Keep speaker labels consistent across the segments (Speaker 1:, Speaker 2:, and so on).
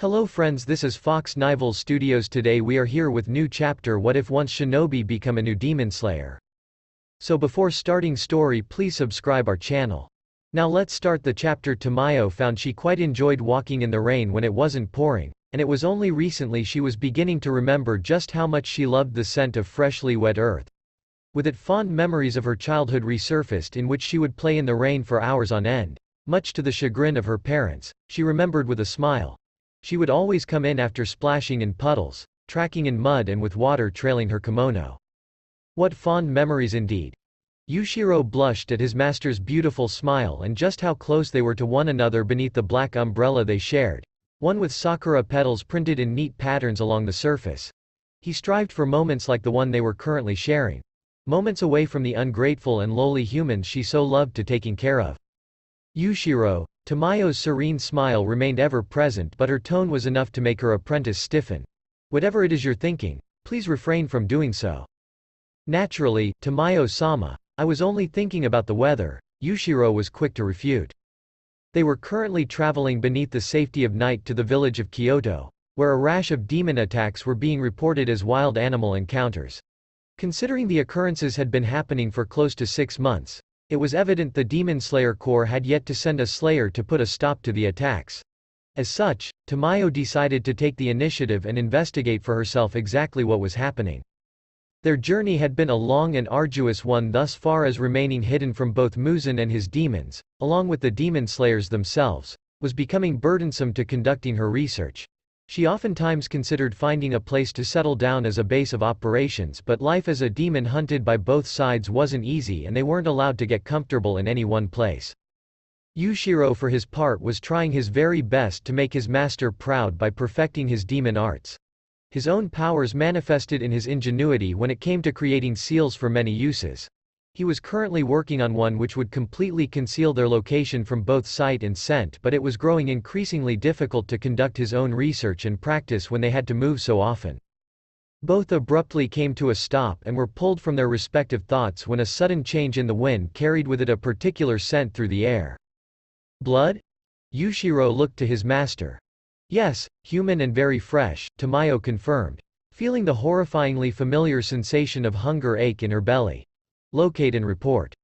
Speaker 1: Hello friends, this is Fox Nival Studios. Today we are here with new chapter What if once shinobi become a new demon slayer. So before starting story, please subscribe our channel. Now let's start the chapter. Tamayo found she quite enjoyed walking in the rain when it wasn't pouring, and it was only recently she was beginning to remember just how much she loved the scent of freshly wet earth. With it, fond memories of her childhood resurfaced in which she would play in the rain for hours on end. Much to the chagrin of her parents, she remembered with a smile. She would always come in after splashing in puddles, tracking in mud and with water trailing her kimono. What fond memories indeed. Yushiro blushed at his master's beautiful smile and just how close they were to one another beneath the black umbrella they shared, one with sakura petals printed in neat patterns along the surface. He strived for moments like the one they were currently sharing. Moments away from the ungrateful and lowly humans she so loved to taking care of. Yushiro. Tamayo's serene smile remained ever present, but her tone was enough to make her apprentice stiffen. Whatever it is you're thinking, please refrain from doing so. Naturally, Tamayo-sama, I was only thinking about the weather, Yushiro was quick to refute. They were currently traveling beneath the safety of night to the village of Kyoto, where a rash of demon attacks were being reported as wild animal encounters. Considering the occurrences had been happening for close to 6 months, it was evident the Demon Slayer Corps had yet to send a slayer to put a stop to the attacks. As such, Tamayo decided to take the initiative and investigate for herself exactly what was happening. Their journey had been a long and arduous one thus far, as remaining hidden from both Muzan and his demons, along with the demon slayers themselves, was becoming burdensome to conducting her research. She oftentimes considered finding a place to settle down as a base of operations, but life as a demon hunted by both sides wasn't easy and they weren't allowed to get comfortable in any one place. Yushiro for his part was trying his very best to make his master proud by perfecting his demon arts. His own powers manifested in his ingenuity when it came to creating seals for many uses. He was currently working on one which would completely conceal their location from both sight and scent, but it was growing increasingly difficult to conduct his own research and practice when they had to move so often. Both abruptly came to a stop and were pulled from their respective thoughts when a sudden change in the wind carried with it a particular scent through the air. Blood? Yushiro looked to his master. Yes, human and very fresh, Tamayo confirmed, feeling the horrifyingly familiar sensation of hunger ache in her belly. Locate and report.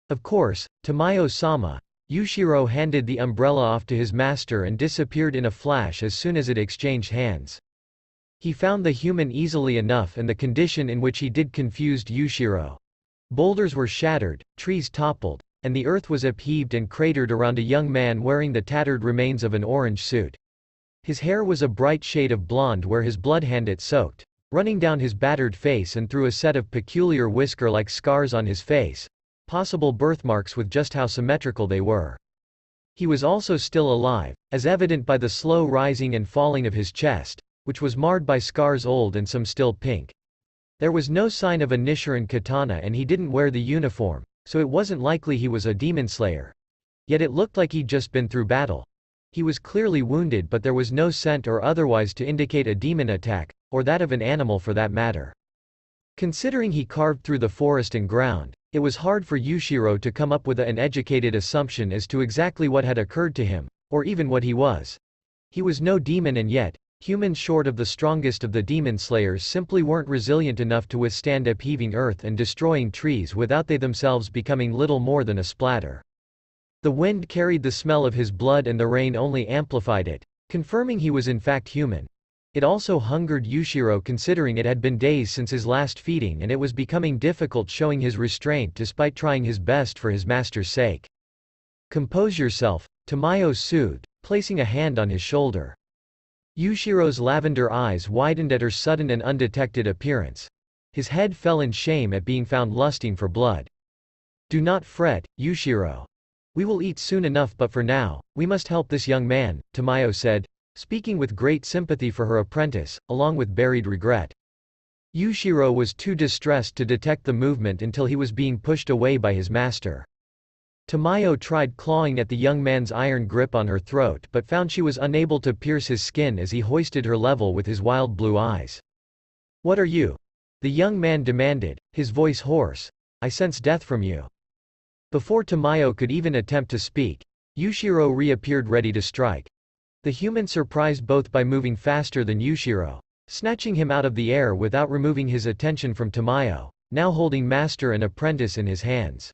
Speaker 1: Of course, Tamayo-sama. Yushiro handed the umbrella off to his master and disappeared in a flash as soon as it exchanged hands. He found the human easily enough, and the condition in which he did confused Yushiro. Boulders were shattered, trees toppled, and the earth was upheaved and cratered around a young man wearing the tattered remains of an orange suit. His hair was a bright shade of blonde where his blood had it soaked, running down his battered face and through a set of peculiar whisker-like scars on his face, possible birthmarks with just how symmetrical they were. He was also still alive, as evident by the slow rising and falling of his chest, which was marred by scars old and some still pink. There was no sign of a Nichiren katana and he didn't wear the uniform, so it wasn't likely he was a demon slayer. Yet it looked like he'd just been through battle. He was clearly wounded, but there was no scent or otherwise to indicate a demon attack, or that of an animal for that matter. Considering he carved through the forest and ground, it was hard for Yushiro to come up with an educated assumption as to exactly what had occurred to him, or even what he was. He was no demon, and yet, humans short of the strongest of the demon slayers simply weren't resilient enough to withstand upheaving earth and destroying trees without they themselves becoming little more than a splatter. The wind carried the smell of his blood and the rain only amplified it, confirming he was in fact human. It also hungered Yushiro, considering it had been days since his last feeding and it was becoming difficult showing his restraint despite trying his best for his master's sake. Compose yourself, Tamayo soothed, placing a hand on his shoulder. Yushiro's lavender eyes widened at her sudden and undetected appearance. His head fell in shame at being found lusting for blood. Do not fret, Yushiro. We will eat soon enough, but for now, we must help this young man, Tamayo said, speaking with great sympathy for her apprentice, along with buried regret. Yushiro was too distressed to detect the movement until he was being pushed away by his master. Tamayo tried clawing at the young man's iron grip on her throat but found she was unable to pierce his skin as he hoisted her level with his wild blue eyes. What are you? The young man demanded, his voice hoarse. I sense death from you. Before Tamayo could even attempt to speak, Yushiro reappeared ready to strike. The human surprised both by moving faster than Yushiro, snatching him out of the air without removing his attention from Tamayo, now holding master and apprentice in his hands.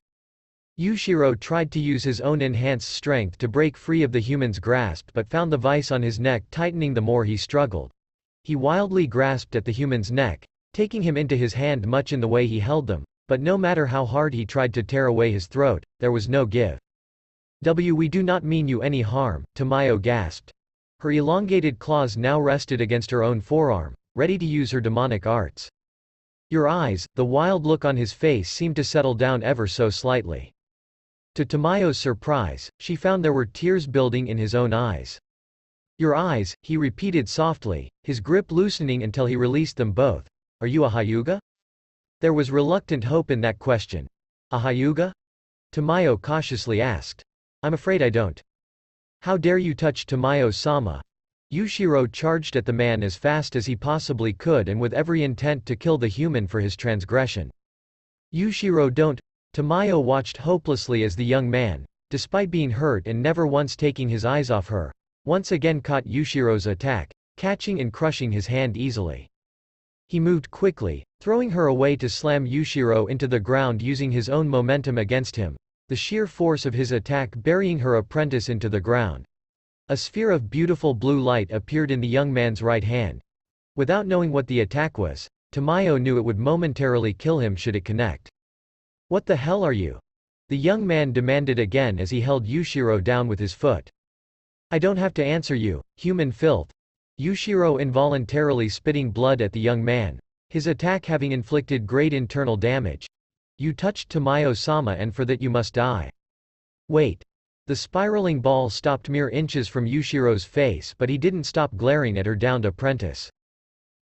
Speaker 1: Yushiro tried to use his own enhanced strength to break free of the human's grasp but found the vice on his neck tightening the more he struggled. He wildly grasped at the human's neck, taking him into his hand much in the way he held them, but no matter how hard he tried to tear away his throat, there was no give. We do not mean you any harm, Tamayo gasped. Her elongated claws now rested against her own forearm, ready to use her demonic arts. Your eyes, the wild look on his face seemed to settle down ever so slightly. To Tamayo's surprise, she found there were tears building in his own eyes. Your eyes, he repeated softly, his grip loosening until he released them both. Are you a Hyuga? There was reluctant hope in that question. A Hyuga? Tamayo cautiously asked. I'm afraid I don't. How dare you touch Tamayo-sama? Yushiro charged at the man as fast as he possibly could and with every intent to kill the human for his transgression. Yushiro, don't. Tamayo watched hopelessly as the young man, despite being hurt and never once taking his eyes off her, once again caught Yushiro's attack, catching and crushing his hand easily. He moved quickly, throwing her away to slam Yushiro into the ground using his own momentum against him, the sheer force of his attack burying her apprentice into the ground. A sphere of beautiful blue light appeared in the young man's right hand. Without knowing what the attack was, Tamayo knew it would momentarily kill him should it connect. What the hell are you? The young man demanded again as he held Yushiro down with his foot. I don't have to answer you, human filth. Yushiro involuntarily spitting blood at the young man, his attack having inflicted great internal damage. You touched Tamayo-sama and for that you must die. Wait. The spiraling ball stopped mere inches from Yushiro's face but he didn't stop glaring at her downed apprentice.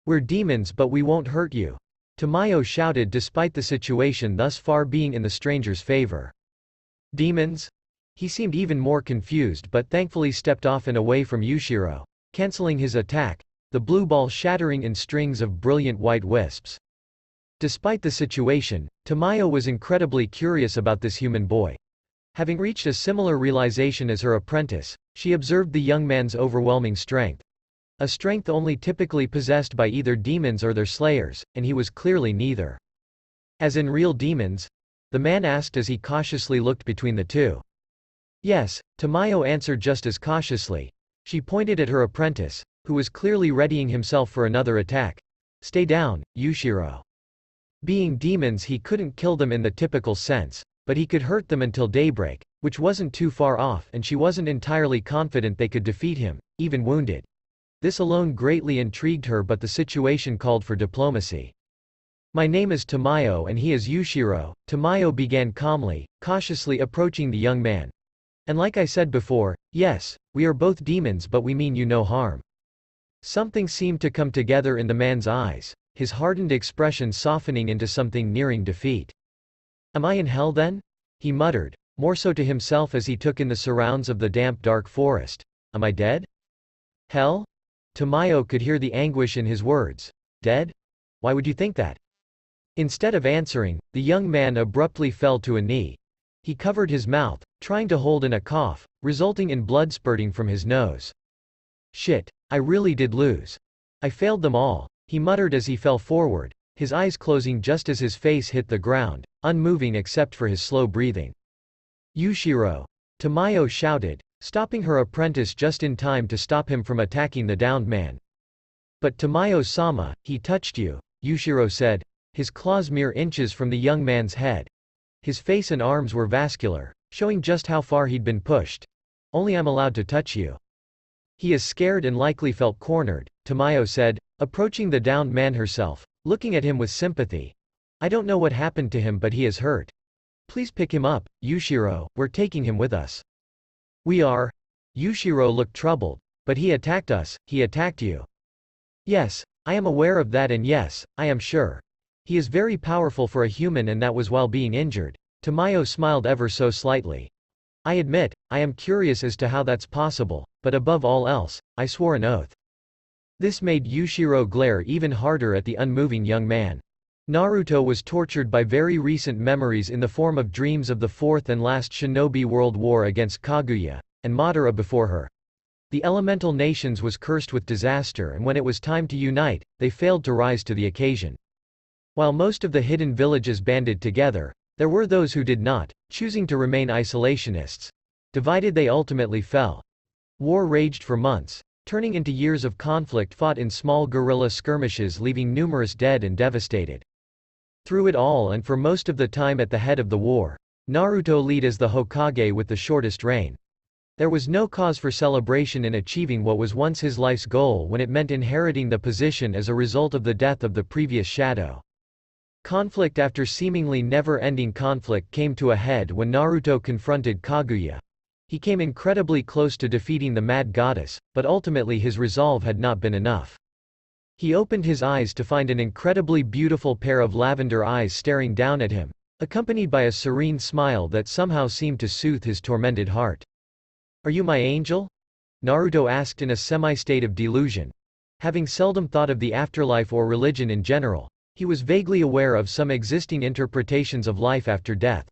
Speaker 1: We're demons but we won't hurt you. Tamayo shouted despite the situation thus far being in the stranger's favor. Demons? He seemed even more confused but thankfully stepped off and away from Yushiro, canceling his attack, the blue ball shattering in strings of brilliant white wisps. Despite the situation, Tamayo was incredibly curious about this human boy. Having reached a similar realization as her apprentice, she observed the young man's overwhelming strength. A strength only typically possessed by either demons or their slayers, and he was clearly neither. As in real demons? The man asked as he cautiously looked between the two. Yes, Tamayo answered just as cautiously. She pointed at her apprentice, who was clearly readying himself for another attack. Stay down, Yushiro. Being demons he couldn't kill them in the typical sense, but he could hurt them until daybreak, which wasn't too far off and she wasn't entirely confident they could defeat him, even wounded. This alone greatly intrigued her but the situation called for diplomacy. My name is Tamayo and he is Yushiro, Tamayo began calmly, cautiously approaching the young man. And like I said before, yes, we are both demons but we mean you no harm. Something seemed to come together in the man's eyes, his hardened expression softening into something nearing defeat. Am I in hell then? He muttered, more so to himself as he took in the surrounds of the damp dark forest. Am I dead? Hell? Tamayo could hear the anguish in his words. Dead? Why would you think that? Instead of answering, the young man abruptly fell to a knee. He covered his mouth, trying to hold in a cough, resulting in blood spurting from his nose. Shit, I really did lose. I failed them all, he muttered as he fell forward, his eyes closing just as his face hit the ground, unmoving except for his slow breathing. Yushiro! Tamayo shouted, stopping her apprentice just in time to stop him from attacking the downed man. But Tamayo-sama, he touched you, Yushiro said, his claws mere inches from the young man's head. His face and arms were vascular, showing just how far he'd been pushed. Only I'm allowed to touch you. He is scared and likely felt cornered, Tamayo said, approaching the downed man herself, looking at him with sympathy. I don't know what happened to him but he is hurt. Please pick him up, Yushiro, we're taking him with us. We are? Yushiro looked troubled. But he attacked us, he attacked you. Yes, I am aware of that and yes, I am sure. He is very powerful for a human and that was while being injured. Tamayo smiled ever so slightly. I admit, I am curious as to how that's possible, but above all else, I swore an oath. This made Yushiro glare even harder at the unmoving young man. Naruto was tortured by very recent memories in the form of dreams of the fourth and last shinobi world war against Kaguya, and Madara before her. The elemental nations was cursed with disaster, and when it was time to unite, they failed to rise to the occasion. While most of the hidden villages banded together, there were those who did not, choosing to remain isolationists. Divided they ultimately fell. War raged for months, turning into years of conflict fought in small guerrilla skirmishes, leaving numerous dead and devastated. Through it all, and for most of the time at the head of the war, Naruto led as the Hokage with the shortest reign. There was no cause for celebration in achieving what was once his life's goal when it meant inheriting the position as a result of the death of the previous shadow. Conflict after seemingly never-ending conflict came to a head when Naruto confronted Kaguya. He came incredibly close to defeating the Mad Goddess, but ultimately his resolve had not been enough. He opened his eyes to find an incredibly beautiful pair of lavender eyes staring down at him, accompanied by a serene smile that somehow seemed to soothe his tormented heart. "Are you my angel?" Naruto asked in a semi-state of delusion. Having seldom thought of the afterlife or religion in general, he was vaguely aware of some existing interpretations of life after death,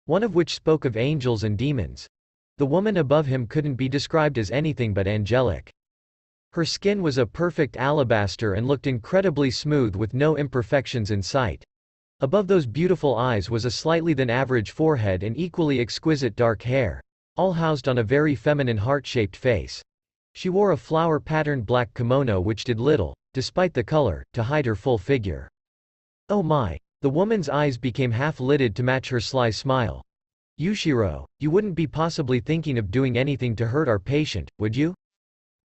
Speaker 1: one of which spoke of angels and demons. The woman above him couldn't be described as anything but angelic. Her skin was a perfect alabaster and looked incredibly smooth with no imperfections in sight. Above those beautiful eyes was a slightly than average forehead and equally exquisite dark hair, all housed on a very feminine heart-shaped face. She wore a flower-patterned black kimono which did little, despite the color, to hide her full figure. "Oh my." The woman's eyes became half-lidded to match her sly smile. "Yushiro, you wouldn't be possibly thinking of doing anything to hurt our patient, would you?"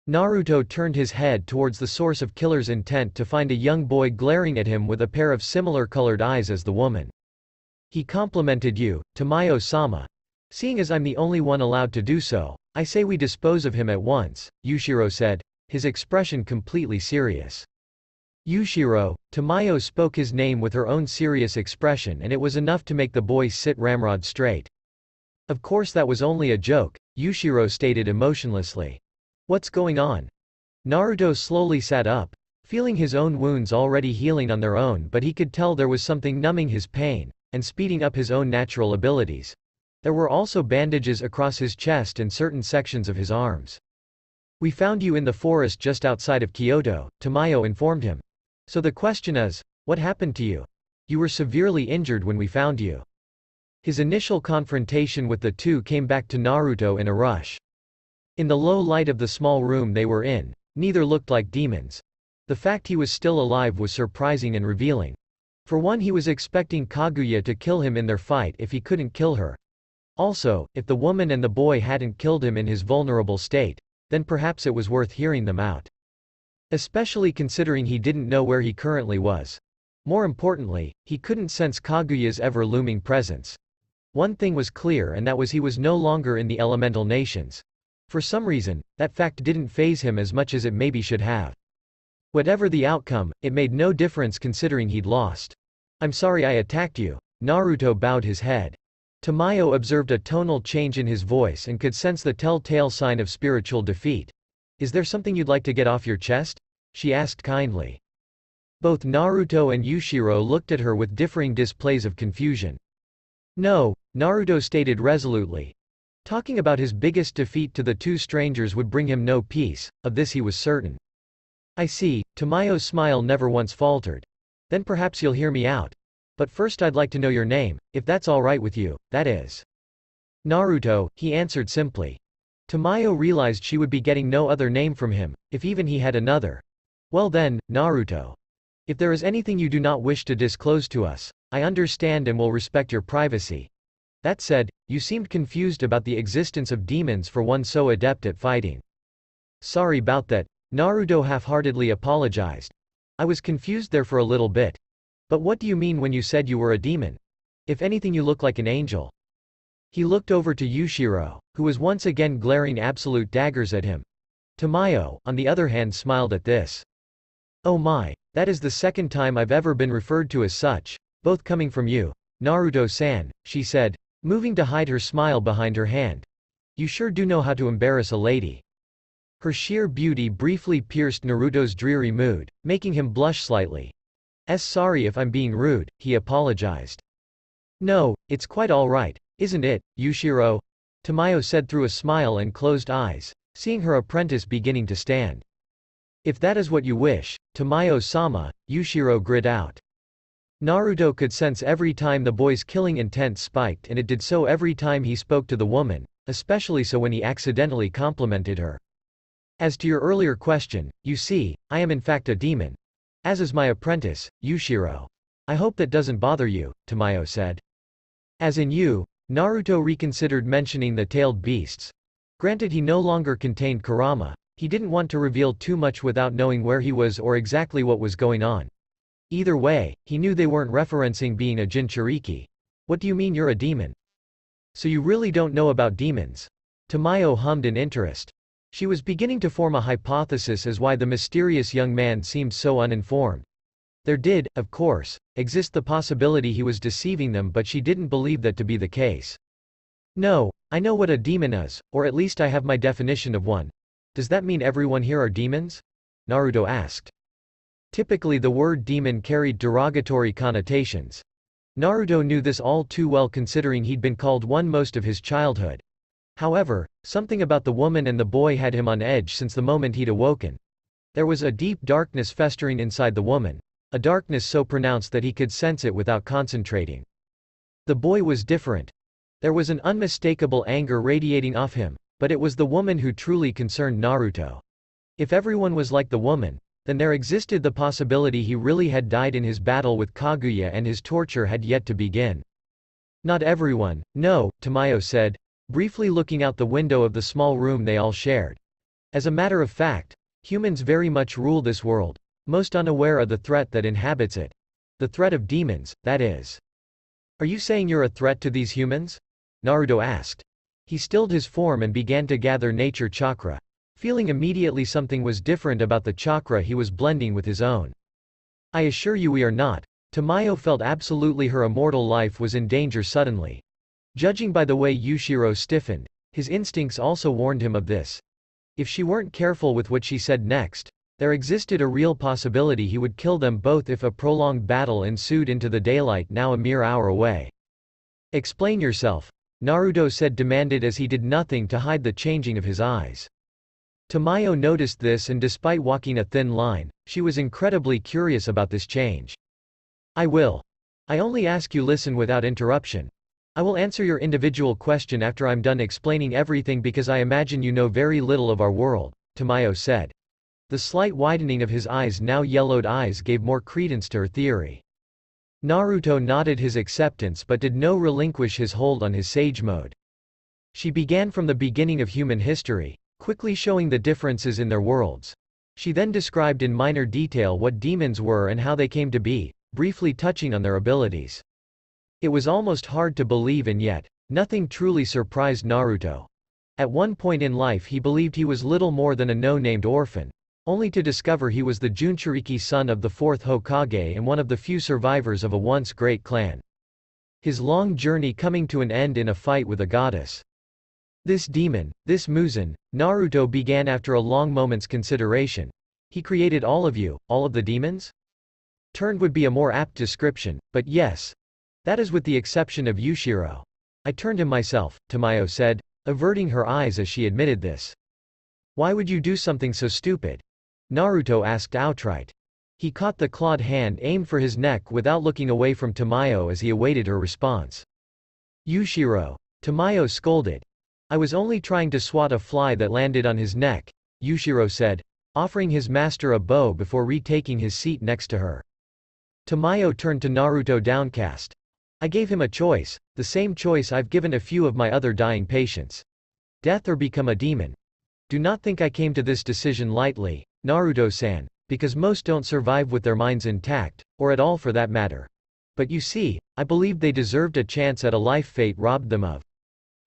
Speaker 1: Naruto turned his head towards the source of killer's intent to find a young boy glaring at him with a pair of similar colored eyes as the woman. "He complimented you, Tamayo-sama. Seeing as I'm the only one allowed to do so, I say we dispose of him at once," Yushiro said, his expression completely serious. "Yushiro," Tamayo spoke his name with her own serious expression, and it was enough to make the boy sit ramrod straight. "Of course that was only a joke," Yushiro stated emotionlessly. "What's going on?" Naruto slowly sat up, feeling his own wounds already healing on their own, but he could tell there was something numbing his pain, and speeding up his own natural abilities. There were also bandages across his chest and certain sections of his arms. "We found you in the forest just outside of Kyoto," Tamayo informed him. "So the question is, what happened to you? You were severely injured when we found you." His initial confrontation with the two came back to Naruto in a rush. In the low light of the small room they were in, neither looked like demons. The fact he was still alive was surprising and revealing. For one, he was expecting Kaguya to kill him in their fight if he couldn't kill her. Also, if the woman and the boy hadn't killed him in his vulnerable state, then perhaps it was worth hearing them out. Especially considering he didn't know where he currently was. More importantly, he couldn't sense Kaguya's ever-looming presence. One thing was clear, and that was he was no longer in the elemental nations. For some reason, that fact didn't faze him as much as it maybe should have. Whatever the outcome, it made no difference considering he'd lost. "I'm sorry I attacked you." Naruto bowed his head. Tamayo observed a tonal change in his voice and could sense the telltale sign of spiritual defeat. "Is there something you'd like to get off your chest?" she asked kindly. Both Naruto and Yushiro looked at her with differing displays of confusion. "No," Naruto stated resolutely. Talking about his biggest defeat to the two strangers would bring him no peace, of this he was certain. "I see." Tamayo's smile never once faltered. "Then perhaps you'll hear me out. But first I'd like to know your name, if that's all right with you, that is." "Naruto," he answered simply. Tamayo realized she would be getting no other name from him, if even he had another. "Well then, Naruto. If there is anything you do not wish to disclose to us, I understand and will respect your privacy. That said, you seemed confused about the existence of demons for one so adept at fighting." "Sorry about that," Naruto half-heartedly apologized. "I was confused there for a little bit. But what do you mean when you said you were a demon? If anything, you look like an angel." He looked over to Yushiro, who was once again glaring absolute daggers at him. Tamayo, on the other hand, smiled at this. "Oh my, that is the second time I've ever been referred to as such, both coming from you, Naruto-san," she said, moving to hide her smile behind her hand. "You sure do know how to embarrass a lady." Her sheer beauty briefly pierced Naruto's dreary mood, making him blush slightly. "Sorry if I'm being rude," he apologized. "No, it's quite all right, isn't it, Yushiro?" Tamayo said through a smile and closed eyes. seeing her apprentice beginning to stand. If that is what you wish, Tamayo-sama, Yushiro grit out. Naruto could sense every time the boy's killing intent spiked, and it did so every time he spoke to the woman, especially so when he accidentally complimented her. As to your earlier question, you see, I am in fact a demon. As is my apprentice, Yushiro. I hope that doesn't bother you, Tamayo said. As in you, Naruto reconsidered mentioning the tailed beasts. Granted, he no longer contained Kurama, he didn't want to reveal too much without knowing where he was or exactly what was going on. Either way, he knew they weren't referencing being a Jinchuriki. What do you mean you're a demon? So you really don't know about demons? Tamayo hummed in interest. She was beginning to form a hypothesis as why the mysterious young man seemed so uninformed. There did, of course, exist the possibility he was deceiving them, but she didn't believe that to be the case. No, I know what a demon is, or at least I have my definition of one. Does that mean everyone here are demons? Naruto asked. Typically the word demon carried derogatory connotations. Naruto knew this all too well considering he'd been called one most of his childhood. However, something about the woman and the boy had him on edge since the moment he'd awoken. There was a deep darkness festering inside the woman, a darkness so pronounced that he could sense it without concentrating. The boy was different. There was an unmistakable anger radiating off him, but it was the woman who truly concerned Naruto. If everyone was like the woman, then there existed the possibility he really had died in his battle with Kaguya and his torture had yet to begin. Not everyone, no, Tamayo said, briefly looking out the window of the small room they all shared. As a matter of fact, humans very much rule this world, most unaware of the threat that inhabits it. The threat of demons, that is. Are you saying you're a threat to these humans? Naruto asked. He stilled his form and began to gather nature chakra, feeling immediately something was different about the chakra he was blending with his own. I assure you we are not. Tamayo felt absolutely her immortal life was in danger suddenly. Judging by the way Yushiro stiffened, his instincts also warned him of this. If she weren't careful with what she said next, there existed a real possibility he would kill them both if a prolonged battle ensued into the daylight now a mere hour away. Explain yourself, Naruto said demanded as he did nothing to hide the changing of his eyes. Tamayo noticed this and despite walking a thin line, she was incredibly curious about this change. I will. I only ask you listen without interruption. I will answer your individual question after I'm done explaining everything because I imagine you know very little of our world, Tamayo said. The slight widening of his now yellowed eyes gave more credence to her theory. Naruto nodded his acceptance but did not relinquish his hold on his sage mode. She began from the beginning of human history, quickly showing the differences in their worlds. She then described in minor detail what demons were and how they came to be, briefly touching on their abilities. It was almost hard to believe and yet, nothing truly surprised Naruto. At one point in life he believed he was little more than a no-named orphan, only to discover he was the Jinchuriki son of the fourth Hokage and one of the few survivors of a once great clan. His long journey coming to an end in a fight with a goddess. This demon, this Muzan, Naruto began after a long moment's consideration. He created all of you, all of the demons? Turned would be a more apt description, but yes. That is with the exception of Yushiro. I turned him myself, Tamayo said, averting her eyes as she admitted this. Why would you do something so stupid? Naruto asked outright. He caught the clawed hand aimed for his neck without looking away from Tamayo as he awaited her response. Yushiro. Tamayo scolded. I was only trying to swat a fly that landed on his neck, Yushiro said, offering his master a bow before retaking his seat next to her. Tamayo turned to Naruto downcast. I gave him a choice, the same choice I've given a few of my other dying patients. Death or become a demon. Do not think I came to this decision lightly, Naruto-san, because most don't survive with their minds intact, or at all for that matter. But you see, I believed they deserved a chance at a life fate robbed them of.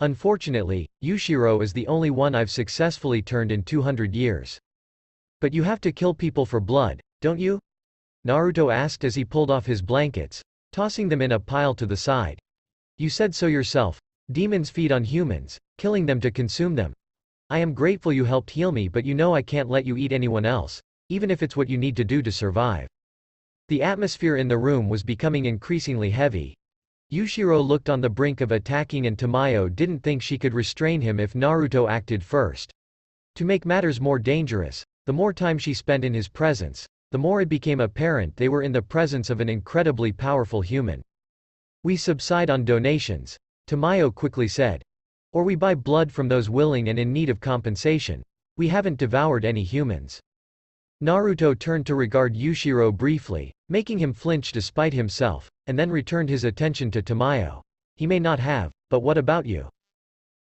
Speaker 1: Unfortunately, Yushiro is the only one I've successfully turned in 200 years. But you have to kill people for blood, don't you? Naruto asked as he pulled off his blankets, tossing them in a pile to the side. You said so yourself. Demons feed on humans, killing them to consume them. I am grateful you helped heal me, but you know I can't let you eat anyone else, even if it's what you need to do to survive. The atmosphere in the room was becoming increasingly heavy. Yushiro looked on the brink of attacking and Tamayo didn't think she could restrain him if Naruto acted first. To make matters more dangerous, the more time she spent in his presence, the more it became apparent they were in the presence of an incredibly powerful human. "We subside on donations," Tamayo quickly said. "Or we buy blood from those willing and in need of compensation. We haven't devoured any humans." Naruto turned to regard Yushiro briefly, making him flinch despite himself, and then returned his attention to Tamayo. "He may not have, but what about you?"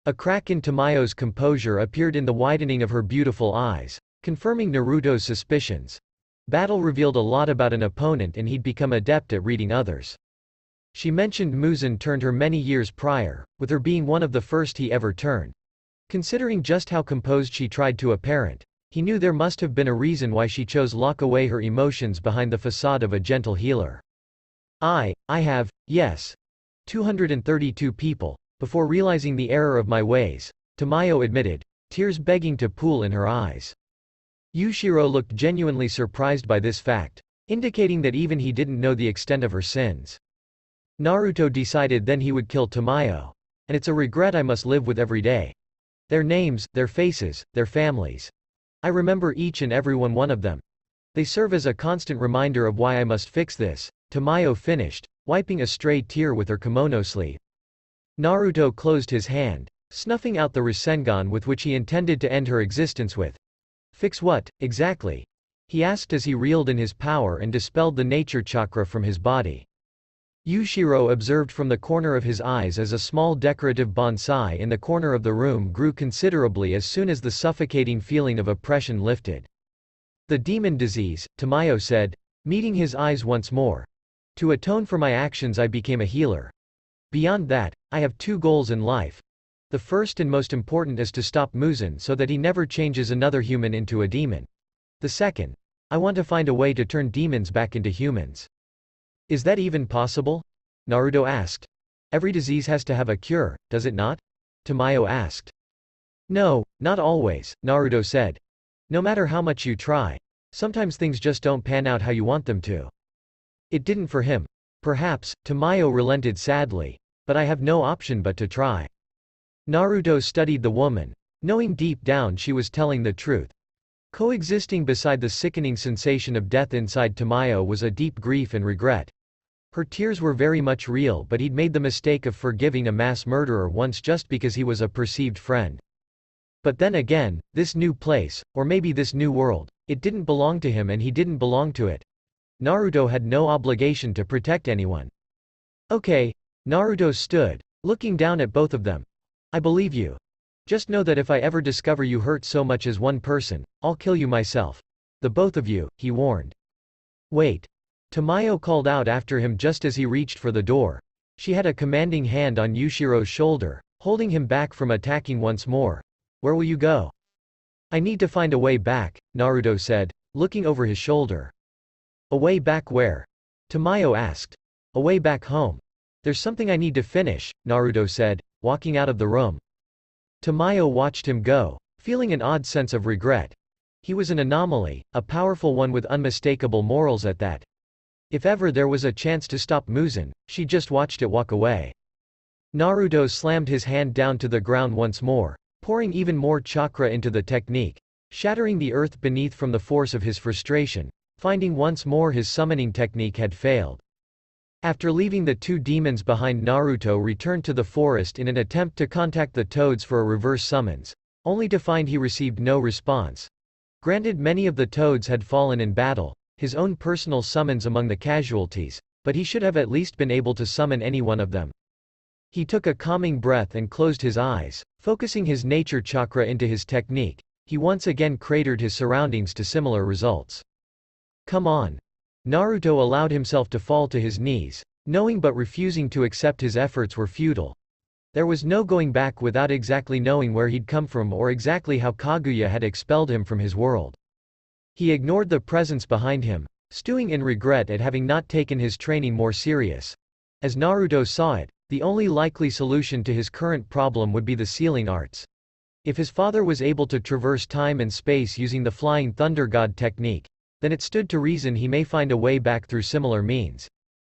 Speaker 1: A crack in Tamayo's composure appeared in the widening of her beautiful eyes, confirming Naruto's suspicions. Battle revealed a lot about an opponent and he'd become adept at reading others. She mentioned Muzan turned her many years prior, with her being one of the first he ever turned. Considering just how composed she tried to apparent, he knew there must have been a reason why she chose lock away her emotions behind the facade of a gentle healer. I have, yes. 232 people. Before realizing the error of my ways, Tamayo admitted, tears begging to pool in her eyes. Yushiro looked genuinely surprised by this fact, indicating that even he didn't know the extent of her sins. Naruto decided then he would kill Tamayo. And it's a regret I must live with every day. Their names, their faces, their families. I remember each and every one of them. They serve as a constant reminder of why I must fix this, Tamayo finished, wiping a stray tear with her kimono sleeve. Naruto closed his hand, snuffing out the Rasengan with which he intended to end her existence with. Fix what, exactly? He asked as he reeled in his power and dispelled the nature chakra from his body. Yushiro observed from the corner of his eyes as a small decorative bonsai in the corner of the room grew considerably as soon as the suffocating feeling of oppression lifted. The demon disease, Tamayo said, meeting his eyes once more. To atone for my actions I became a healer. Beyond that, I have two goals in life. The first and most important is to stop Muzan so that he never changes another human into a demon. The second, I want to find a way to turn demons back into humans. Is that even possible? Naruto asked. Every disease has to have a cure, does it not? Tamayo asked. No, not always, Naruto said. No matter how much you try, sometimes things just don't pan out how you want them to. It didn't for him. Perhaps, Tamayo relented sadly. But I have no option but to try. Naruto studied the woman, knowing deep down she was telling the truth. Coexisting beside the sickening sensation of death inside Tamayo was a deep grief and regret. Her tears were very much real, but he'd made the mistake of forgiving a mass murderer once just because he was a perceived friend. But then again, this new place, or maybe this new world, it didn't belong to him and he didn't belong to it. Naruto had no obligation to protect anyone. Okay. Naruto stood, looking down at both of them. I believe you. Just know that if I ever discover you hurt so much as one person, I'll kill you myself. The both of you, he warned. Wait. Tamayo called out after him just as he reached for the door. She had a commanding hand on Yushiro's shoulder, holding him back from attacking once more. Where will you go? I need to find a way back, Naruto said, looking over his shoulder. A way back where? Tamayo asked. A way back home. There's something I need to finish, Naruto said, walking out of the room. Tamayo watched him go, feeling an odd sense of regret. He was an anomaly, a powerful one with unmistakable morals at that. If ever there was a chance to stop Muzan, she just watched it walk away. Naruto slammed his hand down to the ground once more, pouring even more chakra into the technique, shattering the earth beneath from the force of his frustration, finding once more his summoning technique had failed. After leaving the two demons behind, Naruto returned to the forest in an attempt to contact the toads for a reverse summons, only to find he received no response. Granted, many of the toads had fallen in battle, his own personal summons among the casualties, but he should have at least been able to summon any one of them. He took a calming breath and closed his eyes, focusing his nature chakra into his technique. He once again cratered his surroundings to similar results. Come on. Naruto allowed himself to fall to his knees, knowing but refusing to accept his efforts were futile. There was no going back without exactly knowing where he'd come from or exactly how Kaguya had expelled him from his world. He ignored the presence behind him, stewing in regret at having not taken his training more serious. As Naruto saw it, the only likely solution to his current problem would be the sealing arts. If his father was able to traverse time and space using the Flying Thunder God technique, then it stood to reason he may find a way back through similar means.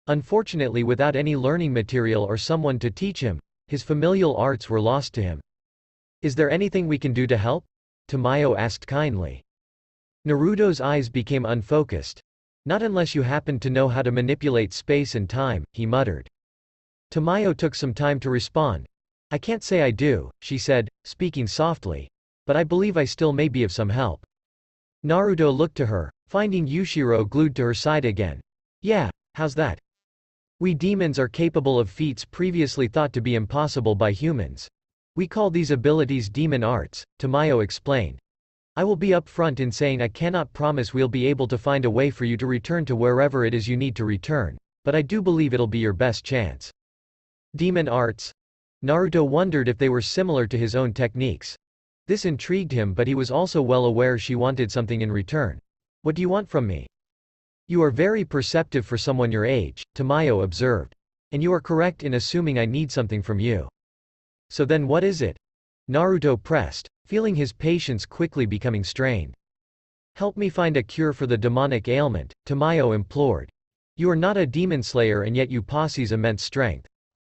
Speaker 1: Unfortunately, without any learning material or someone to teach him, his familial arts were lost to him. Is there anything we can do to help? Tamayo asked kindly. Naruto's eyes became unfocused. Not unless you happen to know how to manipulate space and time, he muttered. Tamayo took some time to respond. I can't say I do, she said, speaking softly. But I believe I still may be of some help. Naruto looked to her, finding Yushiro glued to her side again. Yeah, how's that? We demons are capable of feats previously thought to be impossible by humans. We call these abilities demon arts, Tamayo explained. I will be upfront in saying I cannot promise we'll be able to find a way for you to return to wherever it is you need to return, but I do believe it'll be your best chance. Demon arts? Naruto wondered if they were similar to his own techniques. This intrigued him, but he was also well aware she wanted something in return. What do you want from me? You are very perceptive for someone your age, Tamayo observed. And you are correct in assuming I need something from you. So then what is it? Naruto pressed, feeling his patience quickly becoming strained. Help me find a cure for the demonic ailment, Tamayo implored. You are not a demon slayer and yet you possess immense strength.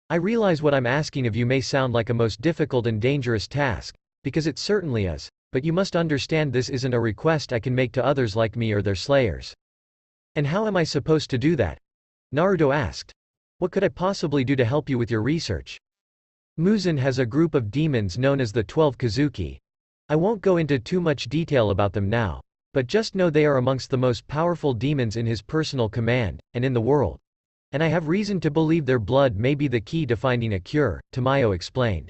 Speaker 1: I realize what I'm asking of you may sound like a most difficult and dangerous task, because it certainly is, but you must understand this isn't a request I can make to others like me or their slayers. And how am I supposed to do that? Naruto asked. What could I possibly do to help you with your research? Muzan has a group of demons known as the 12 Kazuki. I won't go into too much detail about them now, but just know they are amongst the most powerful demons in his personal command, and in the world. And I have reason to believe their blood may be the key to finding a cure, Tamayo explained.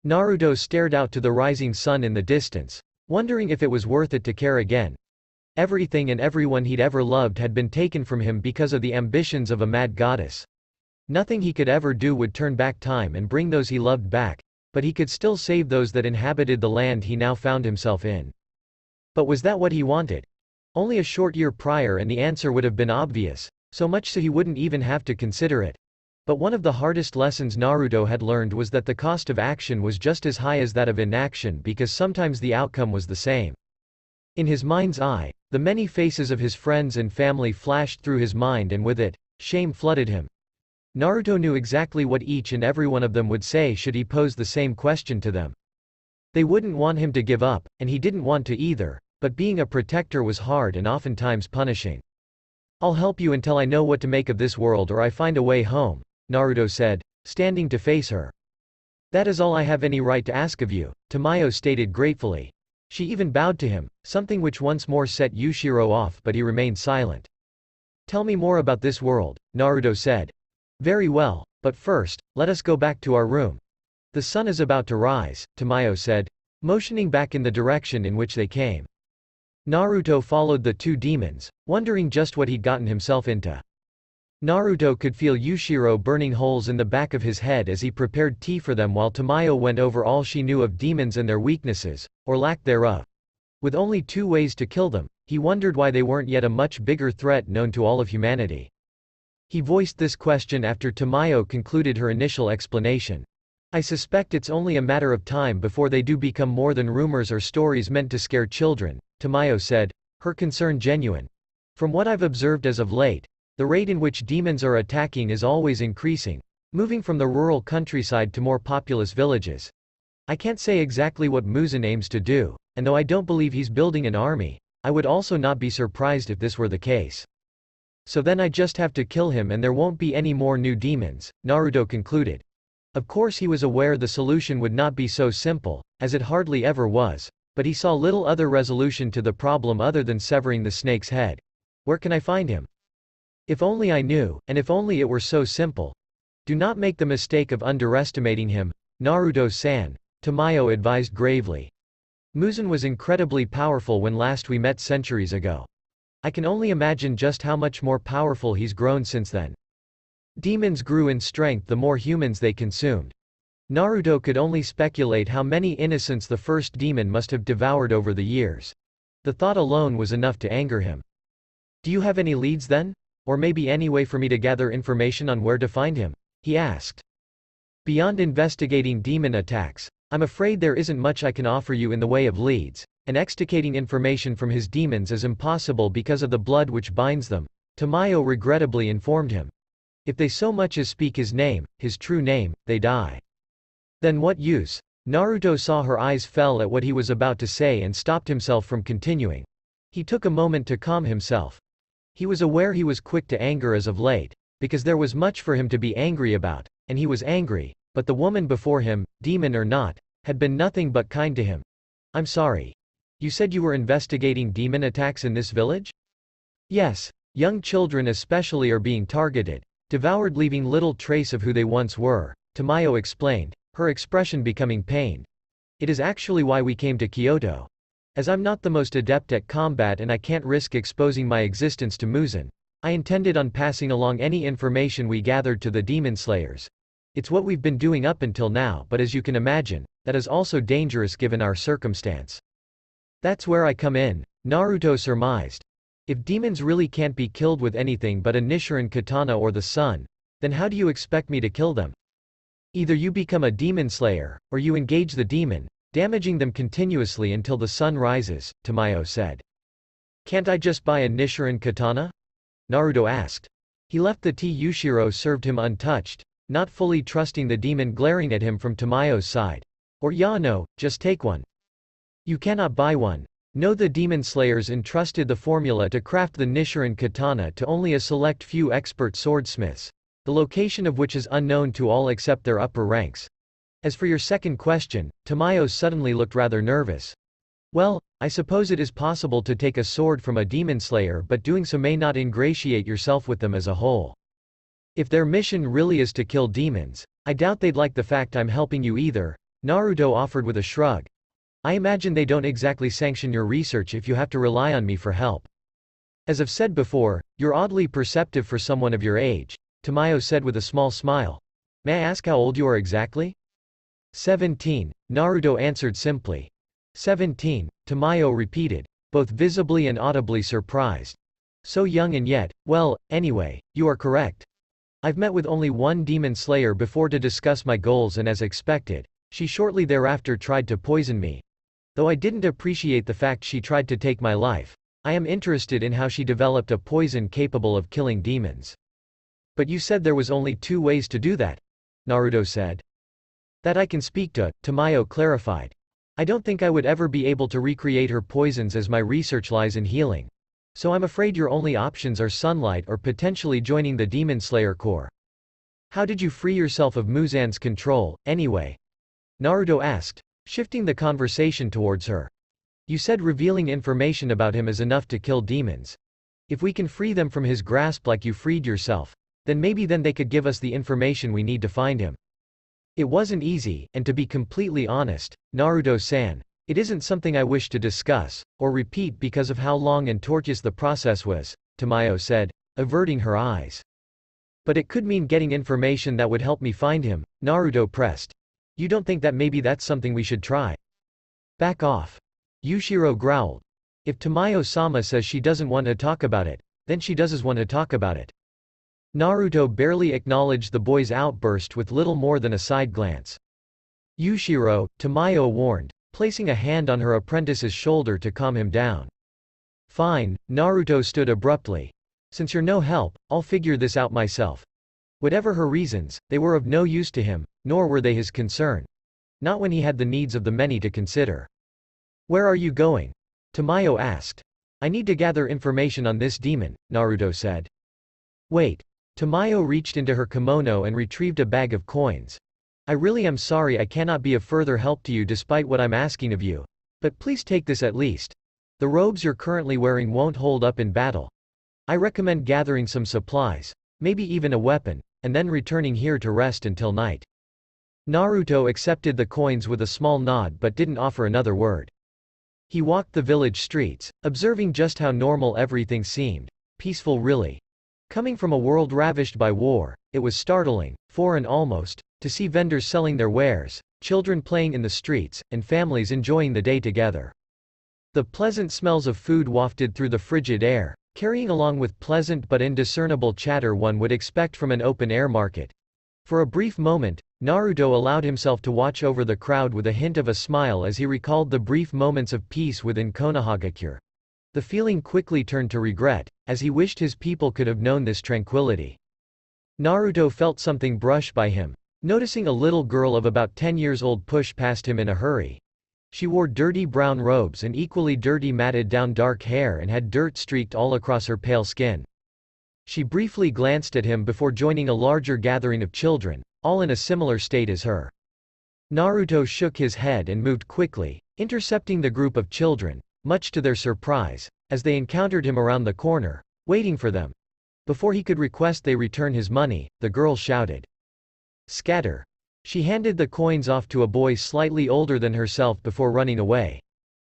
Speaker 1: Naruto stared out to the rising sun in the distance, wondering if it was worth it to care again. Everything and everyone he'd ever loved had been taken from him because of the ambitions of a mad goddess. Nothing he could ever do would turn back time and bring those he loved back, but he could still save those that inhabited the land he now found himself in. But was that what he wanted? Only a short year prior and the answer would have been obvious, so much so he wouldn't even have to consider it. But one of the hardest lessons Naruto had learned was that the cost of action was just as high as that of inaction, because sometimes the outcome was the same. In his mind's eye, the many faces of his friends and family flashed through his mind, and with it, shame flooded him. Naruto knew exactly what each and every one of them would say should he pose the same question to them. They wouldn't want him to give up, and he didn't want to either, but being a protector was hard and oftentimes punishing. I'll help you until I know what to make of this world or I find a way home, Naruto said, standing to face her. That is all I have any right to ask of you, Tamayo stated gratefully. She even bowed to him, something which once more set Yushiro off, but he remained silent. Tell me more about this world, Naruto said. Very well, but first, let us go back to our room. The sun is about to rise, Tamayo said, motioning back in the direction in which they came. Naruto followed the two demons, wondering just what he'd gotten himself into. Naruto could feel Yushiro burning holes in the back of his head as he prepared tea for them, while Tamayo went over all she knew of demons and their weaknesses, or lack thereof. With only 2 ways to kill them, he wondered why they weren't yet a much bigger threat known to all of humanity. He voiced this question after Tamayo concluded her initial explanation. I suspect it's only a matter of time before they do become more than rumors or stories meant to scare children, Tamayo said, her concern genuine. From what I've observed as of late, the rate in which demons are attacking is always increasing, moving from the rural countryside to more populous villages. I can't say exactly what Muzan aims to do, and though I don't believe he's building an army, I would also not be surprised if this were the case. So then I just have to kill him and there won't be any more new demons, Naruto concluded. Of course he was aware the solution would not be so simple, as it hardly ever was, but he saw little other resolution to the problem other than severing the snake's head. Where can I find him? If only I knew, and if only it were so simple. Do not make the mistake of underestimating him, Naruto-san, Tamayo advised gravely. Muzan was incredibly powerful when last we met centuries ago. I can only imagine just how much more powerful he's grown since then. Demons grew in strength the more humans they consumed. Naruto could only speculate how many innocents the first demon must have devoured over the years. The thought alone was enough to anger him. Do you have any leads then? Or maybe any way for me to gather information on where to find him? He asked. Beyond investigating demon attacks, I'm afraid there isn't much I can offer you in the way of leads, and extricating information from his demons is impossible because of the blood which binds them, Tamayo regrettably informed him. If they so much as speak his name, his true name, they die. Then what use? Naruto saw her eyes fell at what he was about to say and stopped himself from continuing. He took a moment to calm himself. He was aware he was quick to anger as of late, because there was much for him to be angry about, and he was angry, but the woman before him, demon or not, had been nothing but kind to him. I'm sorry. You said you were investigating demon attacks in this village? Yes. Young children especially are being targeted, devoured, leaving little trace of who they once were, Tamayo explained, her expression becoming pained. It is actually why we came to Kyoto. As I'm not the most adept at combat and I can't risk exposing my existence to Muzan, I intended on passing along any information we gathered to the demon slayers. It's what we've been doing up until now, but as you can imagine, that is also dangerous given our circumstance. That's where I come in, Naruto surmised. If demons really can't be killed with anything but a Nichiren katana or the sun, then how do you expect me to kill them? Either you become a demon slayer, or you engage the demon, damaging them continuously until the sun rises, Tamayo said. Can't I just buy a Nichiren katana? Naruto asked. He left the tea Yushiro served him untouched, not fully trusting the demon glaring at him from Tamayo's side. Or no, just take one. You cannot buy one. No, the demon slayers entrusted the formula to craft the Nichiren katana to only a select few expert swordsmiths, the location of which is unknown to all except their upper ranks. As for your second question, Tamayo suddenly looked rather nervous. Well, I suppose it is possible to take a sword from a demon slayer, but doing so may not ingratiate yourself with them as a whole. If their mission really is to kill demons, I doubt they'd like the fact I'm helping you either, Naruto offered with a shrug. I imagine they don't exactly sanction your research if you have to rely on me for help. As I've said before, you're oddly perceptive for someone of your age, Tamayo said with a small smile. May I ask how old you are exactly? 17, Naruto answered simply. 17, Tamayo repeated, both visibly and audibly surprised. So young and yet, well, anyway, you are correct. I've met with only one demon slayer before to discuss my goals, and as expected, she shortly thereafter tried to poison me. Though I didn't appreciate the fact she tried to take my life, I am interested in how she developed a poison capable of killing demons. But you said there was only 2 ways to do that, Naruto said. That I can speak to, Tamayo clarified. I don't think I would ever be able to recreate her poisons as my research lies in healing. So I'm afraid your only options are sunlight or potentially joining the Demon Slayer Corps. How did you free yourself of Muzan's control, anyway? Naruto asked, shifting the conversation towards her. You said revealing information about him is enough to kill demons. If we can free them from his grasp like you freed yourself, then maybe they could give us the information we need to find him. It wasn't easy, and to be completely honest, Naruto-san, it isn't something I wish to discuss, or repeat because of how long and tortuous the process was, Tamayo said, averting her eyes. But it could mean getting information that would help me find him, Naruto pressed. You don't think that maybe that's something we should try? Back off. Yushiro growled. If Tamayo-sama says she doesn't want to talk about it, then she doesn't want to talk about it. Naruto barely acknowledged the boy's outburst with little more than a side glance. Yushiro, Tamayo warned, placing a hand on her apprentice's shoulder to calm him down. Fine, Naruto stood abruptly. Since you're no help, I'll figure this out myself. Whatever her reasons, they were of no use to him, nor were they his concern. Not when he had the needs of the many to consider. Where are you going? Tamayo asked. I need to gather information on this demon, Naruto said. Wait. Tamayo reached into her kimono and retrieved a bag of coins. I really am sorry I cannot be of further help to you despite what I'm asking of you. But please take this at least. The robes you're currently wearing won't hold up in battle. I recommend gathering some supplies, maybe even a weapon, and then returning here to rest until night. Naruto accepted the coins with a small nod but didn't offer another word. He walked the village streets, observing just how normal everything seemed. Peaceful really. Coming from a world ravished by war, it was startling, foreign almost, to see vendors selling their wares, children playing in the streets, and families enjoying the day together. The pleasant smells of food wafted through the frigid air, carrying along with pleasant but indiscernible chatter one would expect from an open-air market. For a brief moment, Naruto allowed himself to watch over the crowd with a hint of a smile as he recalled the brief moments of peace within Konohagakure. The feeling quickly turned to regret, as he wished his people could have known this tranquility. Naruto felt something brush by him, Noticing a little girl of about 10 years old push past him in a hurry. She wore dirty brown robes and equally dirty matted down dark hair and had dirt streaked all across her pale skin. She briefly glanced at him before joining a larger gathering of children, all in a similar state as her. Naruto shook his head and moved quickly, intercepting the group of children, much to their surprise, as they encountered him around the corner, waiting for them. Before he could request they return his money, the girl shouted, "Scatter." She handed the coins off to a boy slightly older than herself before running away.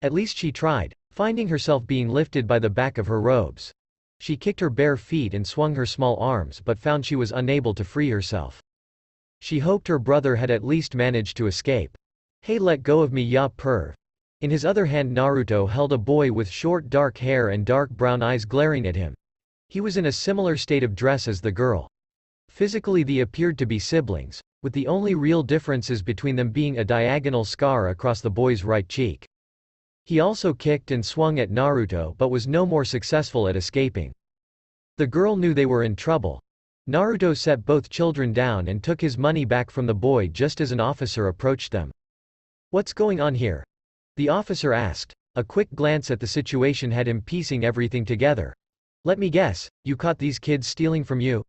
Speaker 1: At least she tried, finding herself being lifted by the back of her robes. She kicked her bare feet and swung her small arms but found she was unable to free herself. She hoped her brother had at least managed to escape. "Hey, let go of me, ya perv." In his other hand Naruto held a boy with short dark hair and dark brown eyes glaring at him. He was in a similar state of dress as the girl. Physically they appeared to be siblings, with the only real differences between them being a diagonal scar across the boy's right cheek. He also kicked and swung at Naruto but was no more successful at escaping. The girl knew they were in trouble. Naruto set both children down and took his money back from the boy just as an officer approached them. "What's going on here?" the officer asked. A quick glance at the situation had him piecing everything together. "Let me guess, you caught these kids stealing from you?"